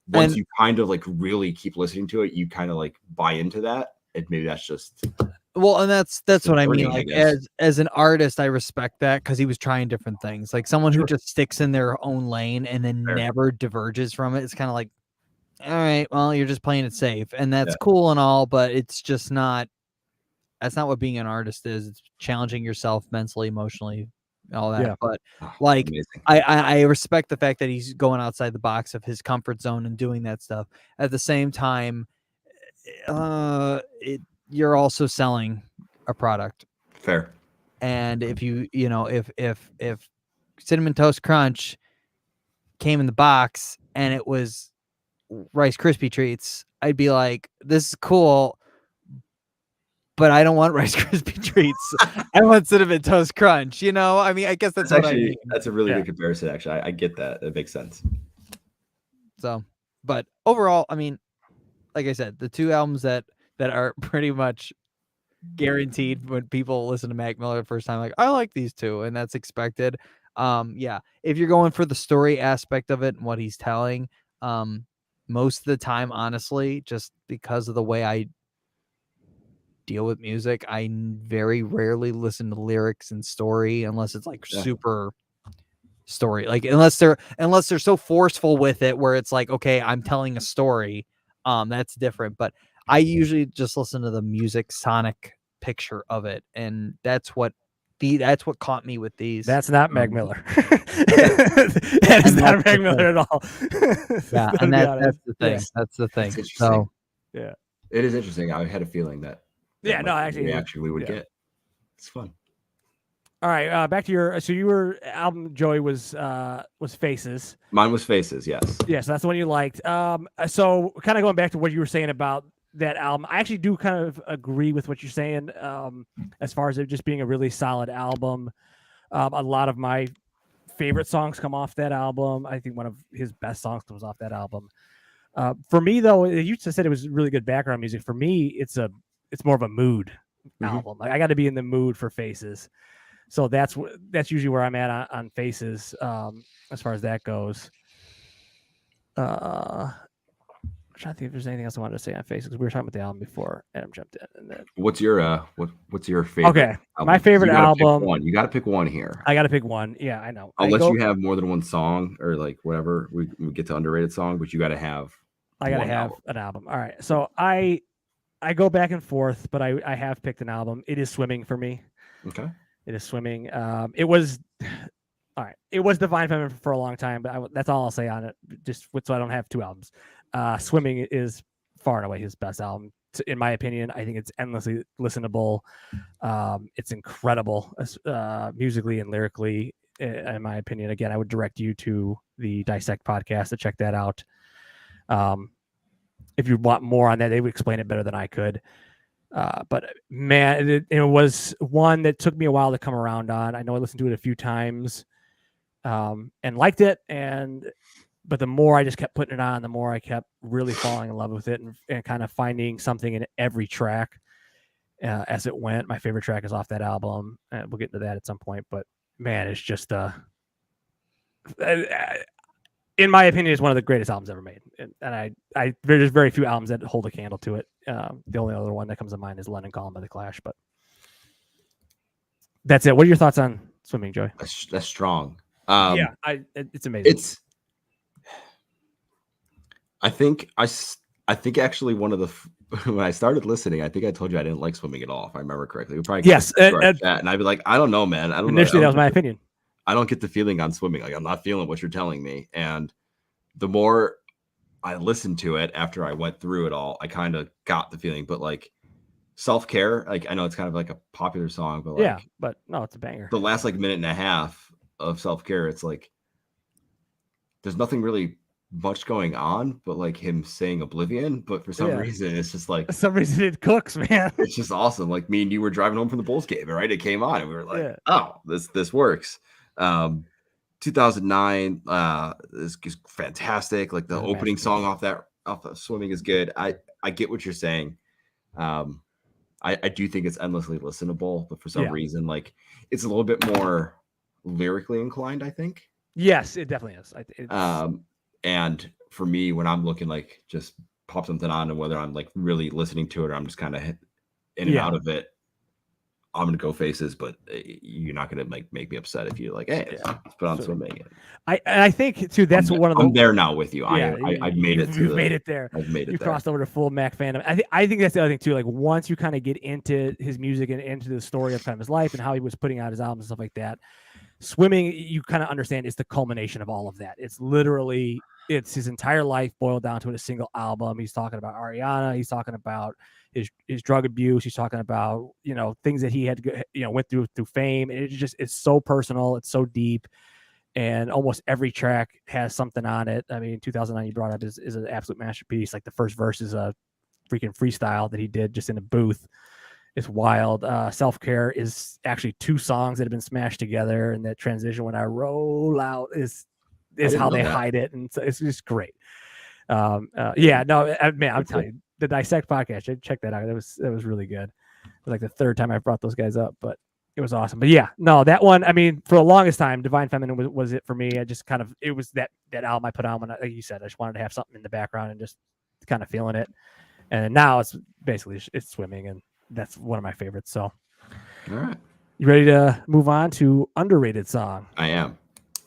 once you kind of like really keep listening to it, you kind of like buy into that. And maybe that's just and that's what I mean. Like as an artist, I respect that because he was trying different things. Like someone who just sticks in their own lane and then never diverges from it. It's kind of like, all right, well, you're just playing it safe, and that's cool and all, but it's just not. That's not what being an artist is. It's challenging yourself mentally, emotionally, all that. But like, I respect the fact that he's going outside the box of his comfort zone and doing that stuff. At the same time, you're also selling a product. Fair. And if if Cinnamon Toast Crunch came in the box and it was Rice Krispie treats, I'd be like, this is cool, but I don't want Rice Krispie treats. I want Cinnamon Toast Crunch. I mean, I guess that's actually what I mean. That's a really good comparison. Actually, I get that. It makes sense. So, but overall, I mean, like I said, the 2 albums that are pretty much guaranteed when people listen to Mac Miller the first time, like, I like these 2, and that's expected. If you're going for the story aspect of it and what he's telling, most of the time, honestly, just because of the way I deal with music, I very rarely listen to lyrics and story unless it's like super story, like unless they're so forceful with it where it's like, okay, I'm telling a story, that's different. But I usually just listen to the music sonic picture of it, and that's what caught me with these. That's not Mac Miller. That is not Mac Miller at all. Yeah, and that's the thing. That's the thing. So it is interesting. I had a feeling that reaction we would get. It's fun. All right, back to your album, Joey, was Faces. Mine was Faces, yes. Yeah, so that's the one you liked. So kind of going back to what you were saying about that album, I actually do kind of agree with what you're saying, as far as it just being a really solid album. A lot of my favorite songs come off that album. I think one of his best songs comes off that album. For me, though, you just said it was really good background music. For me, it's more of a mood album. Like I got to be in the mood for Faces. So that's usually where I'm at on Faces, as far as that goes. Trying trying to think if there's anything else I wanted to say on Faces. We were talking about the album before Adam jumped in. And then... What's your favorite? Okay, album? my favorite album. You got to pick one here. I got to pick one. Yeah, I know. Unless you have more than one song or like whatever, we get to underrated song, but you got to have. I got to have an album. All right, so I go back and forth, but I have picked an album. It is Swimming for me. Okay. It is Swimming. It was. All right. It was Divine Feminine for a long time, but that's all I'll say on it. Just so I don't have two albums. Swimming is far and away his best album, in my opinion. I think it's endlessly listenable. It's incredible musically and lyrically, in my opinion. Again, I would direct you to the Dissect podcast to check that out. If you want more on that, they would explain it better than I could. But man, it was one that took me a while to come around on. I know I listened to it a few times. And liked it, but the more I just kept putting it on, the more I kept really falling in love with it and kind of finding something in every track as it went. My favorite track is off that album, and we'll get into that at some point. But man, it's just in my opinion, it's one of the greatest albums ever made. And there's very few albums that hold a candle to it. The only other one that comes to mind is London Calling by the Clash. But that's it. What are your thoughts on Swimming, Joey? That's strong. It's amazing. I think actually one of the when I started listening, I think I told you I didn't like Swimming at all, if I remember correctly. We probably and I'd be like, I don't know, man. I don't initially know. That was my opinion. I don't get the feeling on Swimming. Like I'm not feeling what you're telling me. And the more I listened to it after I went through it all, I kind of got the feeling. But like Self-Care, like I know it's kind of like a popular song, but like, but no, it's a banger. The last like minute and a half of Self-Care, it's like there's nothing really much going on but like him saying Oblivion, but for some reason it's just like it cooks, man. It's just awesome. Like me and you were driving home from the Bulls game, right? It came on and we were like, oh, this works. 2009 is fantastic. Like the opening song off of Swimming is good. I get what you're saying. I do think it's endlessly listenable, but for some reason like it's a little bit more lyrically inclined, I think. Yes, it definitely is. And for me, when I'm looking like just pop something on, and whether I'm like really listening to it or I'm just kind of in and out of it, I'm gonna go Faces. But you're not gonna make me upset if you're like, hey, let's put on Swimming. I think too. That's one of the. I'm there now with you. I've made it. You've made it there. I've made it. You crossed over to full Mac fandom. I think that's the other thing too. Like once you kind of get into his music and into the story of kind of his life and how he was putting out his albums and stuff like that, Swimming, you kind of understand, is the culmination of all of that. It's literally, it's his entire life boiled down to a single album. He's talking about Ariana. He's talking about his drug abuse. He's talking about, things that he had to go, went through fame. It's so personal. It's so deep. And almost every track has something on it. I mean, 2009 you brought up is an absolute masterpiece. Like the first verse is a freaking freestyle that he did just in a booth. It's wild. Self-Care is actually two songs that have been smashed together, and that transition when I roll out is how they hide it, and so it's just great. I'm telling you, the Dissect podcast, check that out. That was really good. It was like the third time I brought those guys up, but it was awesome. But that one, I mean, for the longest time, Divine Feminine was it for me. I just it was that album I put on when, like you said, I just wanted to have something in the background and just kind of feeling it. And now it's basically it's Swimming, and that's one of my favorites. So, all right, you ready to move on to underrated song? I am.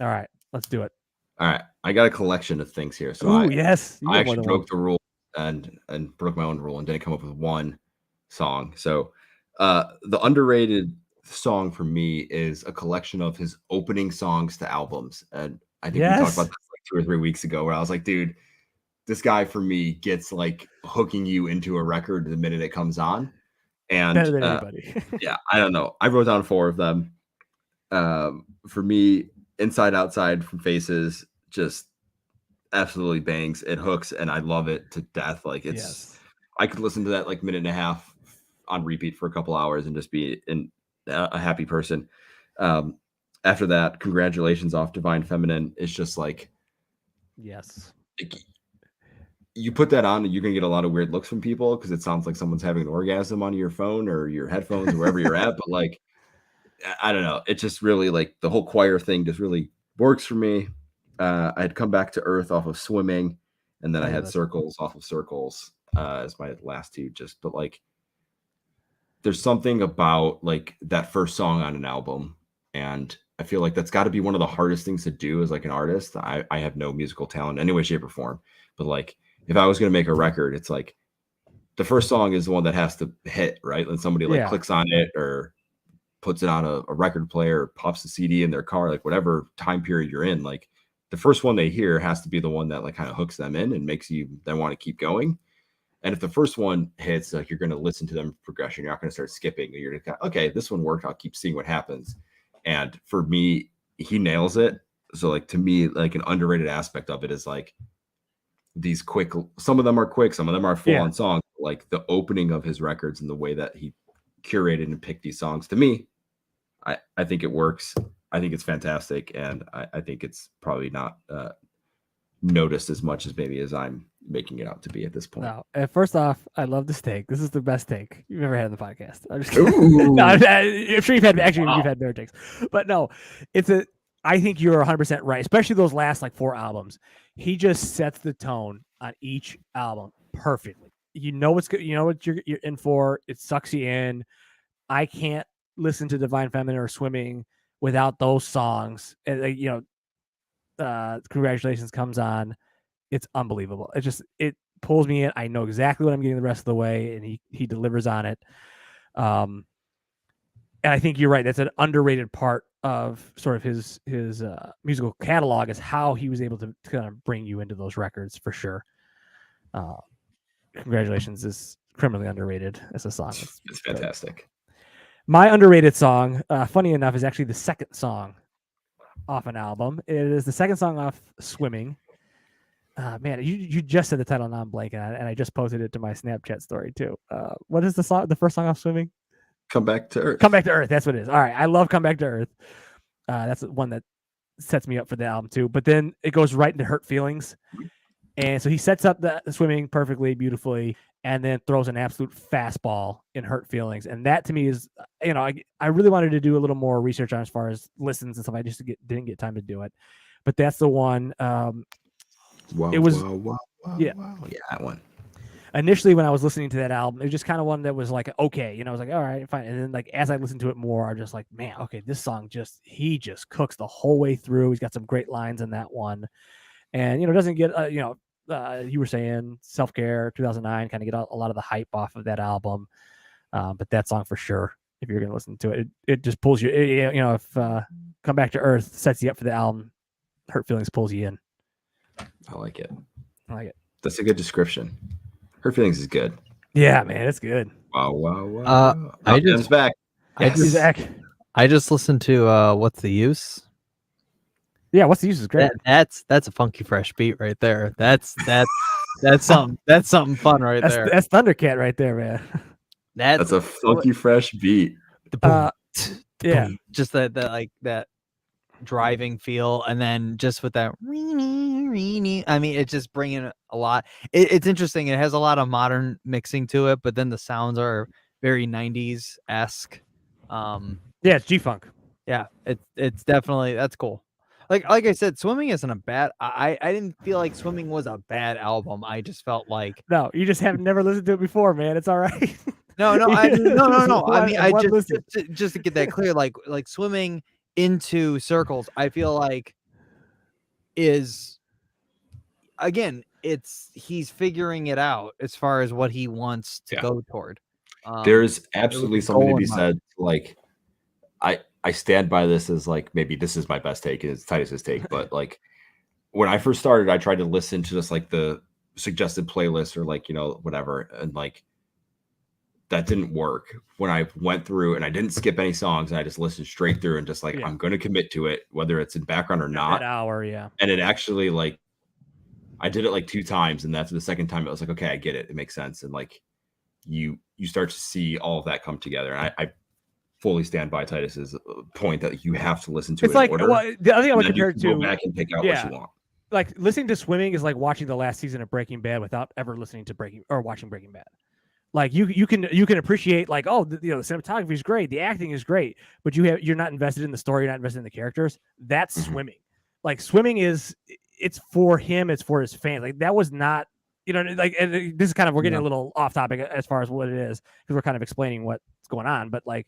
All right, let's do it. All right, I got a collection of things here. So I actually broke the rule and broke my own rule and didn't come up with one song. So the underrated song for me is a collection of his opening songs to albums, and I think we talked about this like 2 or 3 weeks ago, where I was like, dude, this guy for me gets like hooking you into a record the minute it comes on. And better than anybody. I don't know. I wrote down 4 of them. For me, Inside Outside from Faces just absolutely bangs. It hooks, and I love it to death. Like I could listen to that like minute and a half on repeat for a couple hours and just be a happy person. After that, Congratulations off Divine Feminine is just like, you put that on and you're gonna get a lot of weird looks from people because it sounds like someone's having an orgasm on your phone or your headphones or wherever you're at. But like, I don't know. It just really, like, the whole choir thing just really works for me. I had Come Back to Earth off of Swimming, And then I had Circles off of Circles as my last two. But like, there's something about like that first song on an album, and I feel like that's got to be one of the hardest things to do as like an artist. I have no musical talent in any way, shape, or form, but like if I was going to make a record, it's like the first song is the one that has to hit, right? When somebody like clicks on it or puts it on a record player, or pops the CD in their car, like whatever time period you're in, like the first one they hear has to be the one that like kind of hooks them in and makes you then want to keep going. And if the first one hits, like you're going to listen to them progression. You're not going to start skipping. You're going to, okay, this one worked. I'll keep seeing what happens. And for me, he nails it. So like to me, like an underrated aspect of it is like these quick, some of them are quick, some of them are full on songs. Like the opening of his records and the way that he curated and picked these songs, to me, I think it works. I think it's fantastic. And I think it's probably not noticed as much as maybe as I'm making it out to be at this point. No, first off, I love this take. This is the best take you've ever had on the podcast. I'm just kidding. No, I'm sure you've had better takes, but no, I think you're 100% right, especially those last like 4 albums. He just sets the tone on each album perfectly. You know what's good. You know what you're in for. It sucks you in. I can't listen to Divine Feminine or Swimming without those songs. And Congratulations comes on. It's unbelievable. It pulls me in. I know exactly what I'm getting the rest of the way, and he delivers on it. And I think you're right. That's an underrated part of sort of his musical catalog, is how he was able to kind of bring you into those records for sure. Congratulations is criminally underrated as a song. It's fantastic. My underrated song, funny enough, is actually the second song off an album. It is the second song off Swimming. Man, you just said the title, and I'm blanking on it, and I just posted it to my Snapchat story too. What is the first song off Swimming? Come Back to Earth. Come Back to Earth. That's what it is. All right, I love Come Back to Earth. That's one that sets me up for the album too. But then it goes right into Hurt Feelings, and so he sets up the Swimming perfectly, beautifully, and then throws an absolute fastball in Hurt Feelings. And that to me is, I really wanted to do a little more research on as far as listens and stuff. I just didn't get time to do it, but that's the one. Wow, it was wow, yeah, that one. Initially, when I was listening to that album, it was just kind of one that was like, okay, I was like, all right, fine. And then like as I listened to it more, I'm just like, man, okay, this song he just cooks the whole way through. He's got some great lines in that one, and doesn't get you were saying Self-Care 2009 kind of get a lot of the hype off of that album, but that song for sure, if you're gonna listen to it, it just pulls you. If Come Back to Earth sets you up for the album, Hurt Feelings pulls you in. I like it. That's a good description. Hurt Feelings is good. Yeah, man, it's good. Wow. I just back. I just listened to What's the Use? Yeah, What's the Use is great. That's a funky fresh beat right there. That's something fun right there. That's Thundercat right there, man. That's a funky fresh beat. Yeah, just that driving feel, and then just with that I mean, it's just bringing a lot. It's interesting. It has a lot of modern mixing to it, but then the sounds are very 90s esque. It's G-Funk. Yeah, it's definitely, that's cool. Like I said, Swimming isn't a bad. I didn't feel like Swimming was a bad album. I just felt like, no, you just have never listened to it before, man. It's all right. No. I mean, just to get that clear, like Swimming into Circles, I feel like is, again, he's figuring it out as far as what he wants to go toward. There's absolutely something to be said. Like, I stand by this as like, maybe this is my best take, and it's Titus's take, but like when I first started, I tried to listen to just like the suggested playlist or like, whatever. And like, that didn't work. When I went through and I didn't skip any songs, and I just listened straight through and just like, I'm going to commit to it, whether it's in background or not. That hour. Yeah. And it actually, like, I did it like 2 times. And after the second time, it was like, okay, I get it. It makes sense. And like, you start to see all of that come together. And I fully stand by Titus's point that you have to listen to it in order. Well, the other thing I would compare it to, go back and pick out what you want. Like listening to Swimming is like watching the last season of Breaking Bad without ever listening to watching Breaking Bad. Like you can appreciate like, oh, the cinematography is great, the acting is great, but you're not invested in the story, you're not invested in the characters. That's Swimming. Like Swimming is it's for him, it's for his fans. Like that was not, like, and this is kind of, we're getting a little off topic as far as what it is, because we're kind of explaining what's going on, but like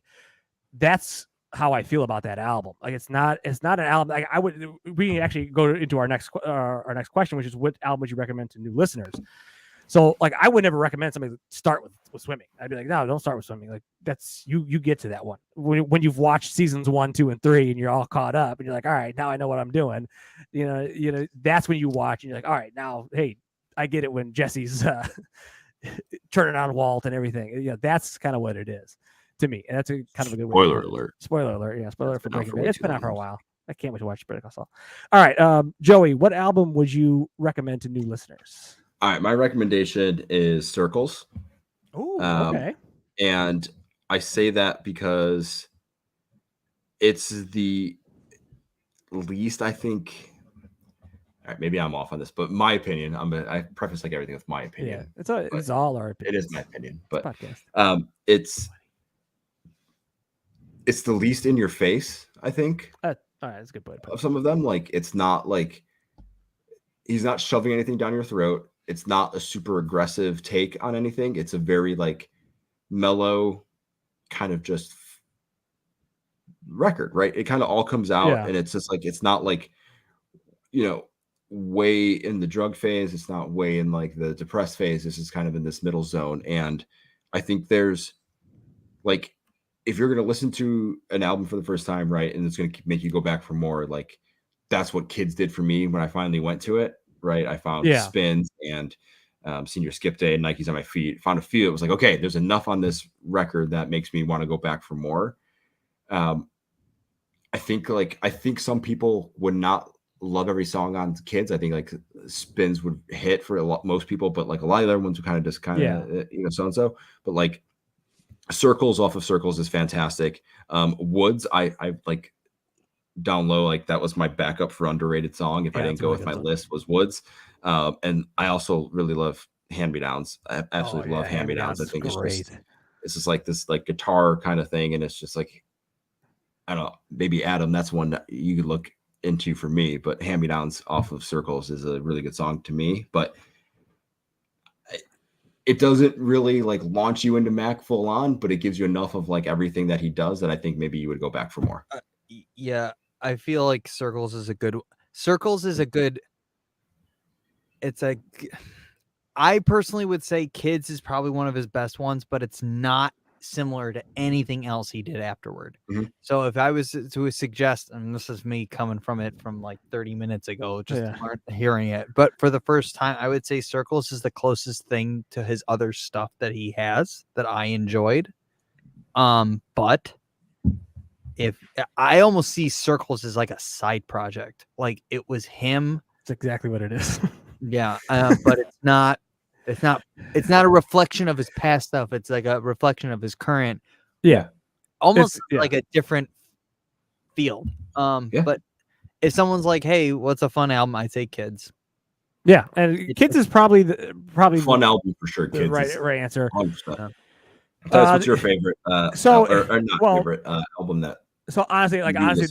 that's how I feel about that album. Like it's not an album. Like we can actually go into our next question, which is what album would you recommend to new listeners? So like I would never recommend somebody to start with swimming. I'd be like, no, don't start with swimming. Like that's you get to that one when you've watched seasons 1, 2, and 3 and you're all caught up and you're like, all right, now I know what I'm doing. That's when you watch and you're like, all right, now, hey, I get it when Jesse's turning on Walt and everything. That's kind of what it is to me. And that's kind of a good spoiler alert. Spoiler alert. Yeah, spoiler for Breaking Bad. It's been out for a while. I can't wait to watch Better Call Saul. All right, Joey, what album would you recommend to new listeners? All right, my recommendation is Circles. Oh, okay. And I say that because it's the least, I think. All right, maybe I'm off on this, but my opinion. I preface like everything with my opinion. Yeah, it's all our opinion. It is my opinion, but podcast. It's the least in your face, I think. All right, that's a good point. Of some of them, like it's not like he's not shoving anything down your throat. It's not a super aggressive take on anything. It's a very like mellow kind of just record, right? It kind of all comes out and it's just like, it's not like, way in the drug phase. It's not way in like the depressed phase. This is kind of in this middle zone. And I think there's like, if you're going to listen to an album for the first time, right, and it's going to make you go back for more, like that's what Kids did for me when I finally went to it. Right. I found Spins and Senior Skip Day and Nikes on My Feet. Found a few. It was like, okay, there's enough on this record that makes me want to go back for more. I think some people would not love every song on Kids. I think like Spins would hit for most people, but like a lot of the other ones would kind of just so and so. But like Circles off of Circles is fantastic. Woods, I like. Down low, like that was my backup for underrated song. If I didn't go with my list, was Woods. And I also really love Hand Me Downs. I absolutely love Hand Me Downs. I think it's just like this like guitar kind of thing, and it's just like I don't know, maybe Adam. That's one that you could look into for me. But Hand Me Downs off of Circles is a really good song to me. But it doesn't really like launch you into Mac full on, but it gives you enough of like everything that he does that I think maybe you would go back for more. Yeah. I feel like Circles is a good. I personally would say Kids is probably one of his best ones, but it's not similar to anything else he did afterward. Mm-hmm. So if I was to suggest, and this is me coming from it from like 30 minutes ago, just hearing it, but for the first time, I would say Circles is the closest thing to his other stuff that he has that I enjoyed. But if I almost see Circles as like a side project, like it was him. It's exactly what it is. Yeah. But it's not a reflection of his past stuff. It's like a reflection of his current. Yeah. Almost like a different field. But if someone's like, hey, what's a fun album? I'd say Kids. Yeah. And Kids is probably fun album for sure. Kids right answer. 100%. What's your favorite favorite album that? So honestly,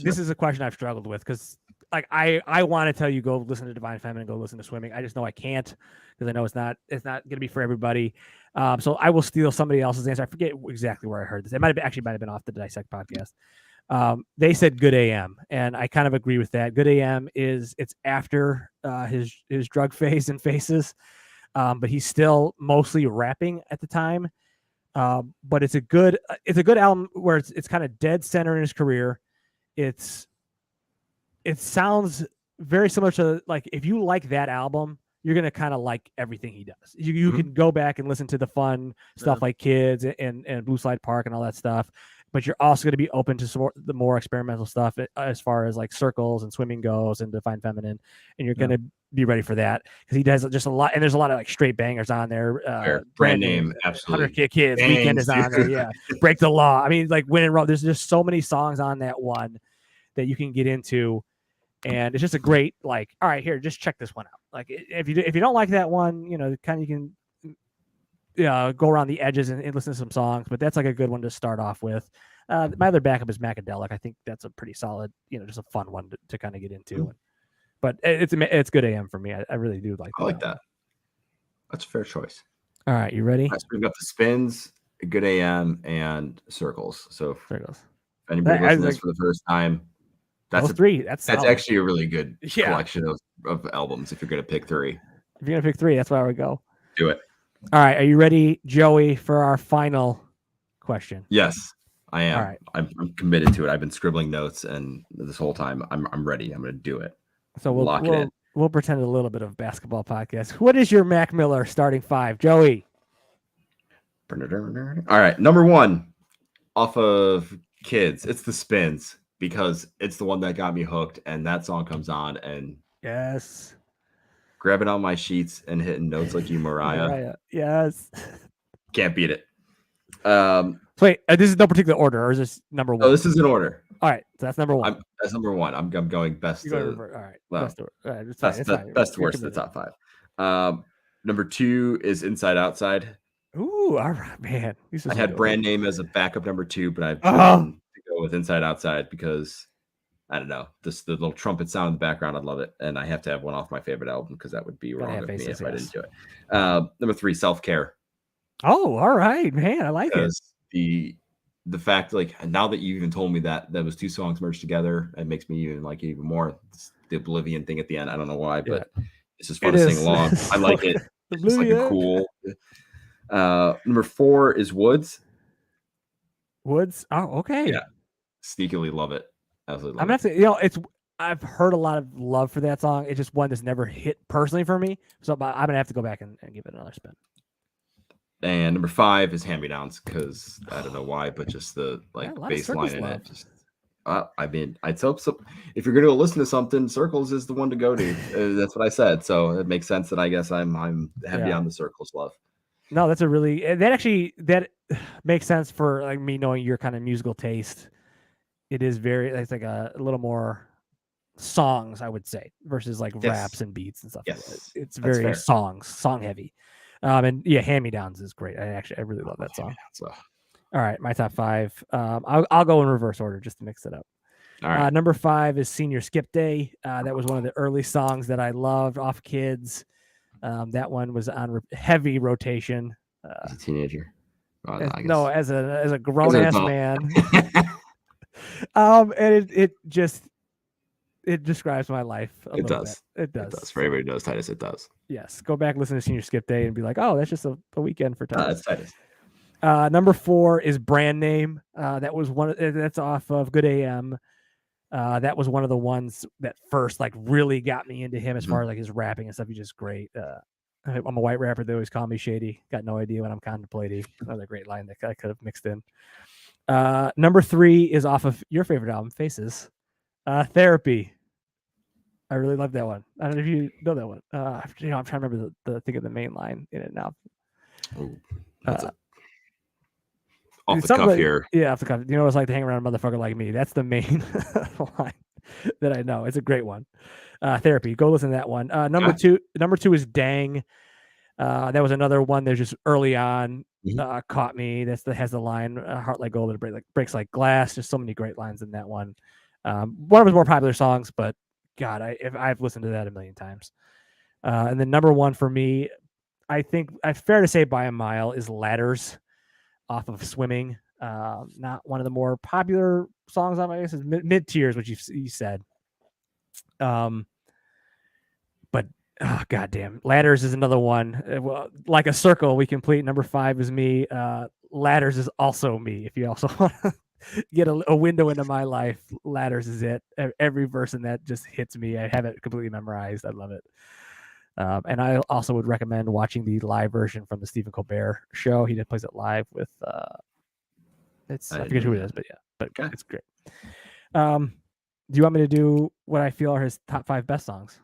this is a question I've struggled with because like I want to tell you go listen to Divine Feminine, go listen to Swimming. I just know I can't because I know it's not going to be for everybody. So I will steal somebody else's answer. I forget exactly where I heard this. It might have been off the Dissect podcast. They said Good AM, and I kind of agree with that. Good AM it's after his drug phase and Faces, but he's still mostly rapping at the time. But it's a good album where it's kind of dead center in his career. It sounds very similar to like if you like that album, you're gonna kind of like everything he does. You can go back and listen to the fun stuff like Kids and Blue Slide Park and all that stuff, but you're also gonna be open to the more experimental stuff as far as like Circles and Swimming goes and Divine Feminine, and you're gonna be ready for that because he does just a lot, and there's a lot of like straight bangers on there. Brand name, absolutely. 100 Kids, Bangs. Weekend is on there. Yeah, Break the Law. I mean, like Win and Roll. There's just so many songs on that one that you can get into, and it's just a great like. All right, here, just check this one out. Like if you don't like that one, kind of you can go around the edges and listen to some songs, but that's like a good one to start off with. My other backup is Macadelic. I think that's a pretty solid, just a fun one to kind of get into. But it's good AM for me. I really do like that. I like that. That's a fair choice. All right, you ready? So we've got the Spins, Good AM, and Circles. So Circles. If anybody listening to this for the first time, that's three. That's actually a really good collection of albums. If you're gonna pick three, if you're gonna pick three, that's where I would go. Do it. All right, are you ready, Joey, for our final question? Yes, I am. All right. I'm committed to it. I've been scribbling notes, and this whole time I'm ready. I'm gonna do it. So we'll pretend a little bit of basketball podcast. What is your Mac Miller starting five, Joey? All right, number one, off of Kids, it's the Spins, because it's the one that got me hooked, and that song comes on, and yes, grabbing on my sheets and hitting notes like you, Mariah. Yes, can't beat it. Wait, this is no particular order, or is this number one? Oh, this is in order. All right, so that's number one. That's number one. I'm going best to all right. Well, best to worst of the top five. Number two is Inside Outside. Ooh, all right, man. I had Brand Name as a backup number two, but I've chosen to go with Inside Outside because I don't know, the little trumpet sound in the background. I love it, and I have to have one off my favorite album because that would be wrong of me if I didn't do it. Number three, Self Care. Oh, all right, man. I like it. The fact, like, now that you even told me that was two songs merged together, it makes me even like it even more. It's the Oblivion thing at the end. I don't know why, but it's just fun to sing along. I like it. It's just like a cool. Number four is Woods. Woods. Oh, okay. Yeah. Sneakily love it. Absolutely. I'm gonna have to, I've heard a lot of love for that song. It's just one that's never hit personally for me. So I'm gonna have to go back and give it another spin. And number five is Hand Me Downs, because I don't know why, but just the bass line in it. Just, I mean, I'd hope so. If you're going to go listen to something, Circles is the one to go to. That's what I said. So it makes sense that I guess I'm heavy on the Circles love. No, that's that makes sense for like me knowing your kind of musical taste. It is it's like a little more songs, I would say, versus like raps and beats and stuff. Yes, it's very song heavy. And yeah, Hand Me Downs is great. I really love that song. All right, my top five. I'll go in reverse order just to mix it up. All right. Number five is Senior Skip Day. That was one of the early songs that I loved off Kids. That one was on heavy rotation. As a teenager. As a grown ass man. And it describes my life. It does. It does. For everybody who knows Titus, it does. Yes. Go back, listen to Senior Skip Day, and be like, oh, that's just a weekend for Titus. That's Titus. Number four is Brand Name. That was that's off of Good AM. That was one of the ones that first like really got me into him as far as like his rapping and stuff. He's just great. I'm a white rapper. They always call me shady. Got no idea what I'm contemplating. Another great line that I could have mixed in. Number three is off of your favorite album, Faces. Therapy. I really love that one. I don't know if you know that one. I'm trying to remember think of the main line in it now. Off the cuff here. Yeah, off the cuff. You know what it's like to hang around a motherfucker like me. That's the main line that I know. It's a great one. Therapy. Go listen to that one. Number two is Dang. That was another one that just early on caught me. That has the line "Heart Like Gold, it breaks like glass." Just so many great lines in that one. One of his more popular songs, but God, I've listened to that a million times. And then number one for me, I think it's fair to say by a mile, is Ladders off of Swimming. Not one of the more popular songs on my list. Is mid tiers, which you said. But goddamn, Ladders is another one. Well, like a circle, we complete. Number five is me. Ladders is also me. If you also want to get a window into my life, Ladders is it. Every verse in that just hits me. I have it completely memorized. I love it. And I also would recommend watching the live version from the Stephen Colbert show. He plays it live with I forget who it is, but it's great. Do you want me to do what I feel are his top five best songs?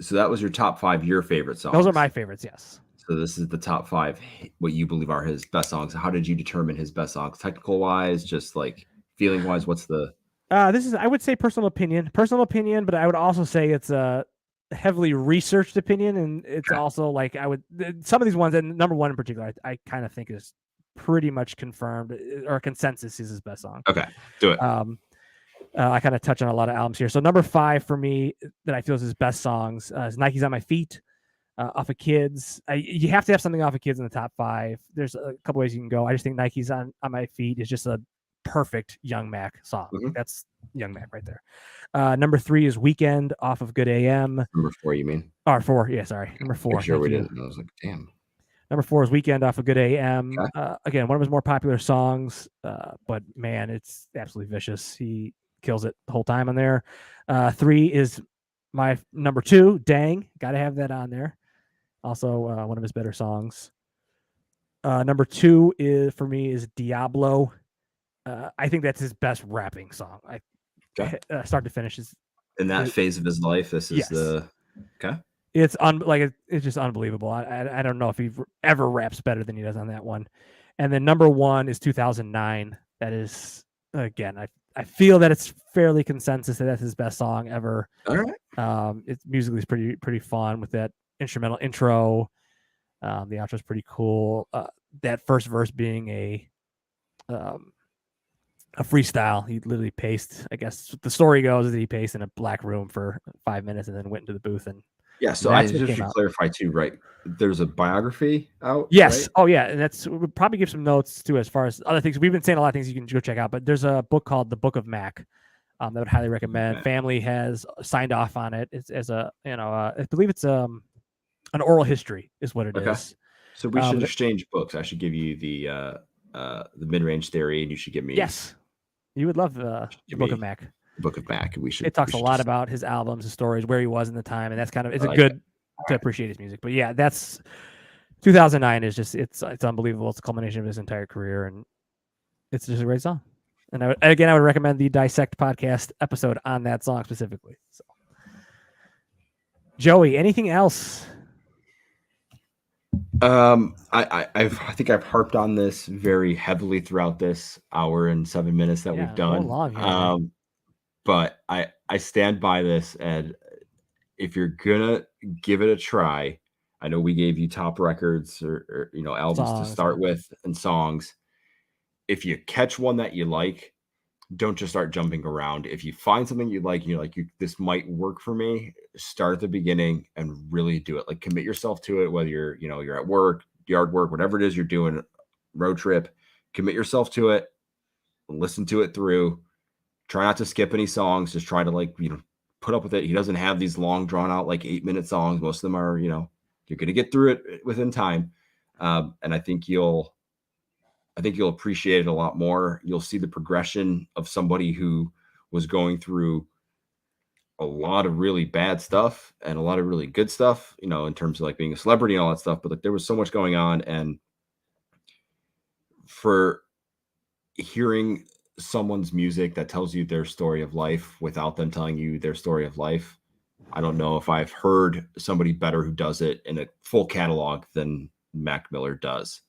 So that was your top five, your favorite songs. Those are my favorites, yes. So this is the top five, what you believe are his best songs. How did you determine his best songs? Technical wise, just like feeling wise, what's the... This is, I would say personal opinion, but I would also say it's a heavily researched opinion. And it's also like, some of these ones, and number one in particular, I kind of think is pretty much confirmed, or consensus is his best song. Okay, do it. I kind of touch on a lot of albums here. So number 5 for me that I feel is his best songs is Nike's on My Feet, off of Kids. You have to have something off of Kids in the top 5. There's a couple ways you can go. I just think Nike's on My Feet is just a perfect Young Mac song. Mm-hmm. That's Young Mac right there. Number 3 is Weekend off of Good AM. Number 4, you mean? Or 4, yeah, sorry. Number 4. Sure we didn't. I was like, damn. Number 4 is Weekend off of Good AM. Okay. Again, one of his more popular songs, but man, it's absolutely vicious. He kills it the whole time on there. 3 is my number 2, Dang. Got to have that on there. Also, one of his better songs. Number 2 is for me is Diablo. I think that's his best rapping song. Start to finish is in that phase of his life. This is okay. It's it's just unbelievable. I don't know if he ever raps better than he does on that one. And then number 1 is 2009. That is, again, I feel that it's fairly consensus that that's his best song ever. All right. It's musically is pretty fun with that instrumental intro. The outro is pretty cool. That first verse being a freestyle. He literally paced. I guess the story goes that he paced in a black room for 5 minutes and then went into the booth and. Yeah, so I just should clarify too, right? There's a biography out. Yes. Right? Oh, yeah, and we'll probably give some notes too as far as other things. We've been saying a lot of things you can go check out, but there's a book called The Book of Mac that I would highly recommend. Okay. Family has signed off on it. It's as a I believe it's an oral history is what it is. So we should exchange books. I should give you the mid-range theory, and you should give me. Yes, you would love the Book of Mac. Book of Mac. It talks a lot about his albums, his stories, where he was in the time, and that's kind of good to appreciate his music. But yeah, that's 2009 is just it's unbelievable. It's a culmination of his entire career, and it's just a great song. And I would recommend the Dissect podcast episode on that song specifically. So, Joey, anything else? I think I've harped on this very heavily throughout this hour and 7 minutes that we've done. Long, but I stand by this, and if you're gonna give it a try, I know we gave you top records or albums to start with and songs. If you catch one that you like, don't just start jumping around. If you find something you like, this might work for me, start at the beginning and really do it. Like, commit yourself to it, whether you're at work, yard work, whatever it is you're doing, road trip, commit yourself to it, listen to it through. Try not to skip any songs. Just try to put up with it. He doesn't have these long drawn out 8-minute songs. Most of them are, you're going to get through it within time. And I think you'll appreciate it a lot more. You'll see the progression of somebody who was going through a lot of really bad stuff and a lot of really good stuff, in terms of being a celebrity and all that stuff. But there was so much going on, and for hearing someone's music that tells you their story of life without them telling you their story of life, I don't know if I've heard somebody better who does it in a full catalog than Mac Miller does.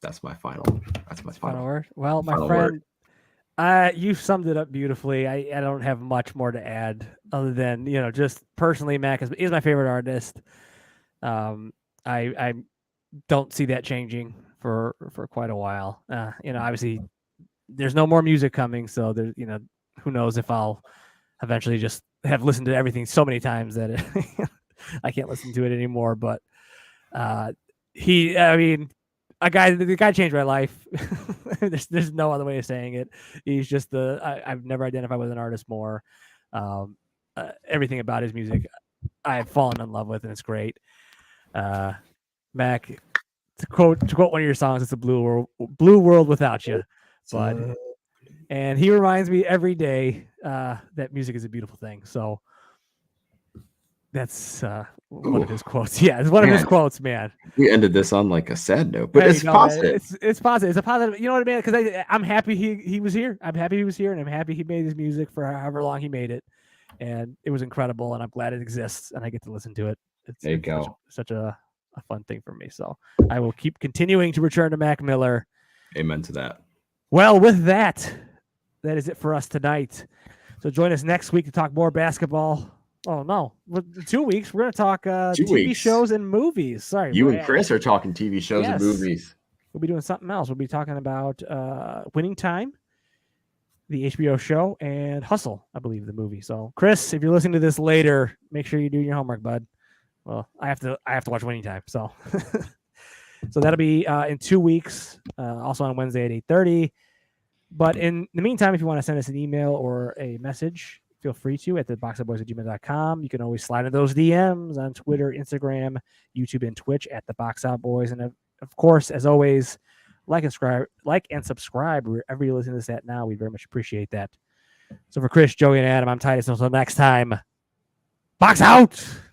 That's my final word. Well, my friend, you summed it up beautifully. I don't have much more to add other than, just personally, Mac is my favorite artist. I don't see that changing for quite a while. Obviously there's no more music coming, so there's, who knows if I'll eventually just have listened to everything so many times that I can't listen to it anymore. But the guy changed my life. there's no other way of saying it. He's just I've never identified with an artist more. Everything about his music I have fallen in love with, and it's great. Mac, to quote one of your songs, it's a blue world without you. But and he reminds me every day that music is a beautiful thing. So that's one of his quotes. Yeah, it's one of his quotes, man. We ended this on a sad note, but it's positive. It's positive. It's a positive. You know what I mean? Because I'm happy he was here. I'm happy he was here, and I'm happy he made his music for however long he made it. And it was incredible, and I'm glad it exists, and I get to listen to it. There you go. Such a fun thing for me. So I will keep continuing to return to Mac Miller. Amen to that. Well, with that is it for us tonight. So join us next week to talk more basketball. Oh, no. 2 weeks. We're going to talk TV shows and movies. Sorry. You and Chris are talking TV shows and movies. We'll be doing something else. We'll be talking about Winning Time, the HBO show, and Hustle, I believe, the movie. So, Chris, if you're listening to this later, make sure you do your homework, bud. Well, I have to watch Winning Time, so so that'll be in 2 weeks, also on Wednesday at 8:30. But in the meantime, if you want to send us an email or a message, feel free to at theboxoutboys@gmail.com. You can always slide in those DMs on Twitter, Instagram, YouTube, and Twitch at the Box Out Boys. And of course, as always, like and subscribe wherever you listen to this at now. We very much appreciate that. So for Chris, Joey, and Adam, I'm Titus. Until next time, Box Out!